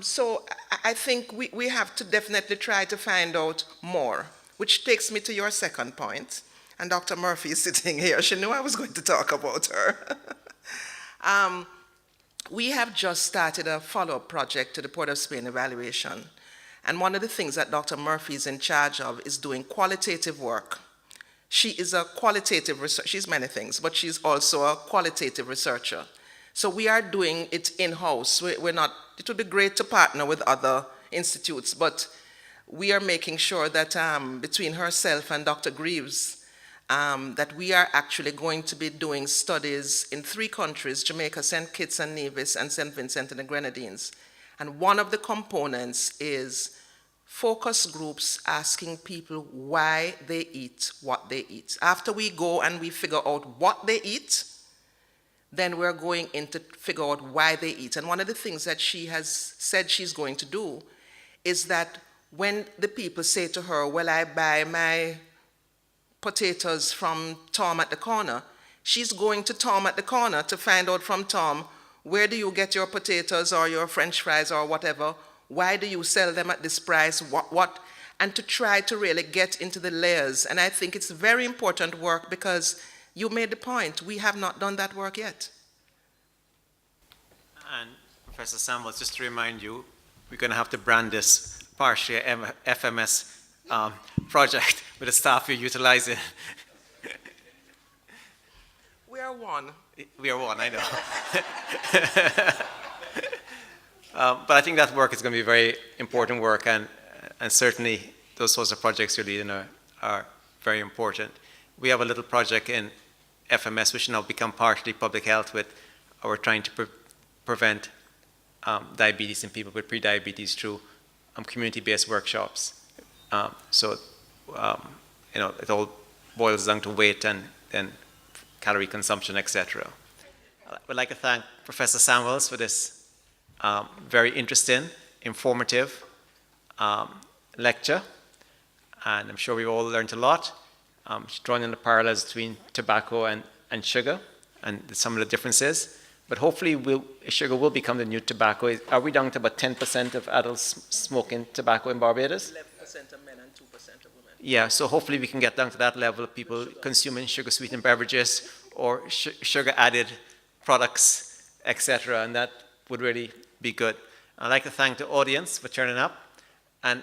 So I think we have to definitely try to find out more, which takes me to your second point. And Dr. Murphy is sitting here. She knew I was going to talk about her. We have just started a follow-up project to the Port of Spain evaluation. And one of the things that Dr. Murphy is in charge of is doing qualitative work. She is a qualitative researcher. She's many things, but she's also a qualitative researcher. So we are doing it in-house. We're not, it would be great to partner with other institutes, but we are making sure that between herself and Dr. Greaves, that we are actually going to be doing studies in 3 countries, Jamaica, St. Kitts and Nevis, and St. Vincent and the Grenadines. And one of the components is focus groups asking people why they eat what they eat. After we go and we figure out what they eat, then we're going in to figure out why they eat. And one of the things that she has said she's going to do is that when the people say to her, well, I buy my potatoes from Tom at the corner, she's going to Tom at the corner to find out from Tom, where do you get your potatoes or your French fries or whatever? Why do you sell them at this price? What? And to try to really get into the layers. And I think it's very important work, because you made the point, we have not done that work yet. And Professor Samuels, just to remind you, we're going to have to brand this partially FMS project with the staff you're utilizing. We are one. We are one, I know. But I think that work is going to be very important work, and certainly those sorts of projects you're leading are very important. We have a little project in FMS which now become partly public health with our trying to prevent diabetes in people with prediabetes through community-based workshops. So it all boils down to weight and calorie consumption, etc. I would like to thank Professor Samuels for this very interesting, informative lecture. And I'm sure we've all learned a lot, drawing in the parallels between tobacco and sugar and some of the differences. But hopefully sugar will become the new tobacco. Are we down to about 10% of adults smoking tobacco in Barbados? 11% of men and 2% of women. Yeah, so hopefully we can get down to that level of people consuming sugar-sweetened beverages or sugar-added products, etc., and that would really be good. I'd like to thank the audience for turning up and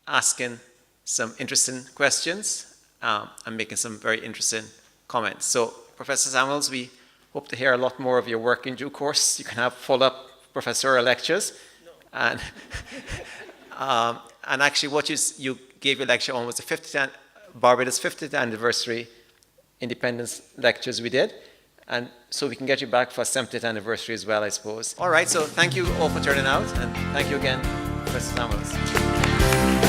asking some interesting questions and making some very interesting comments. So, Professor Samuels, we hope to hear a lot more of your work in due course. You can have follow-up professorial lectures. No. And actually what you gave your lecture on was the Barbados 50th anniversary independence lectures we did. And so we can get you back for 70th anniversary as well, I suppose. All right, so thank you all for turning out, and thank you again, Professor Samuels.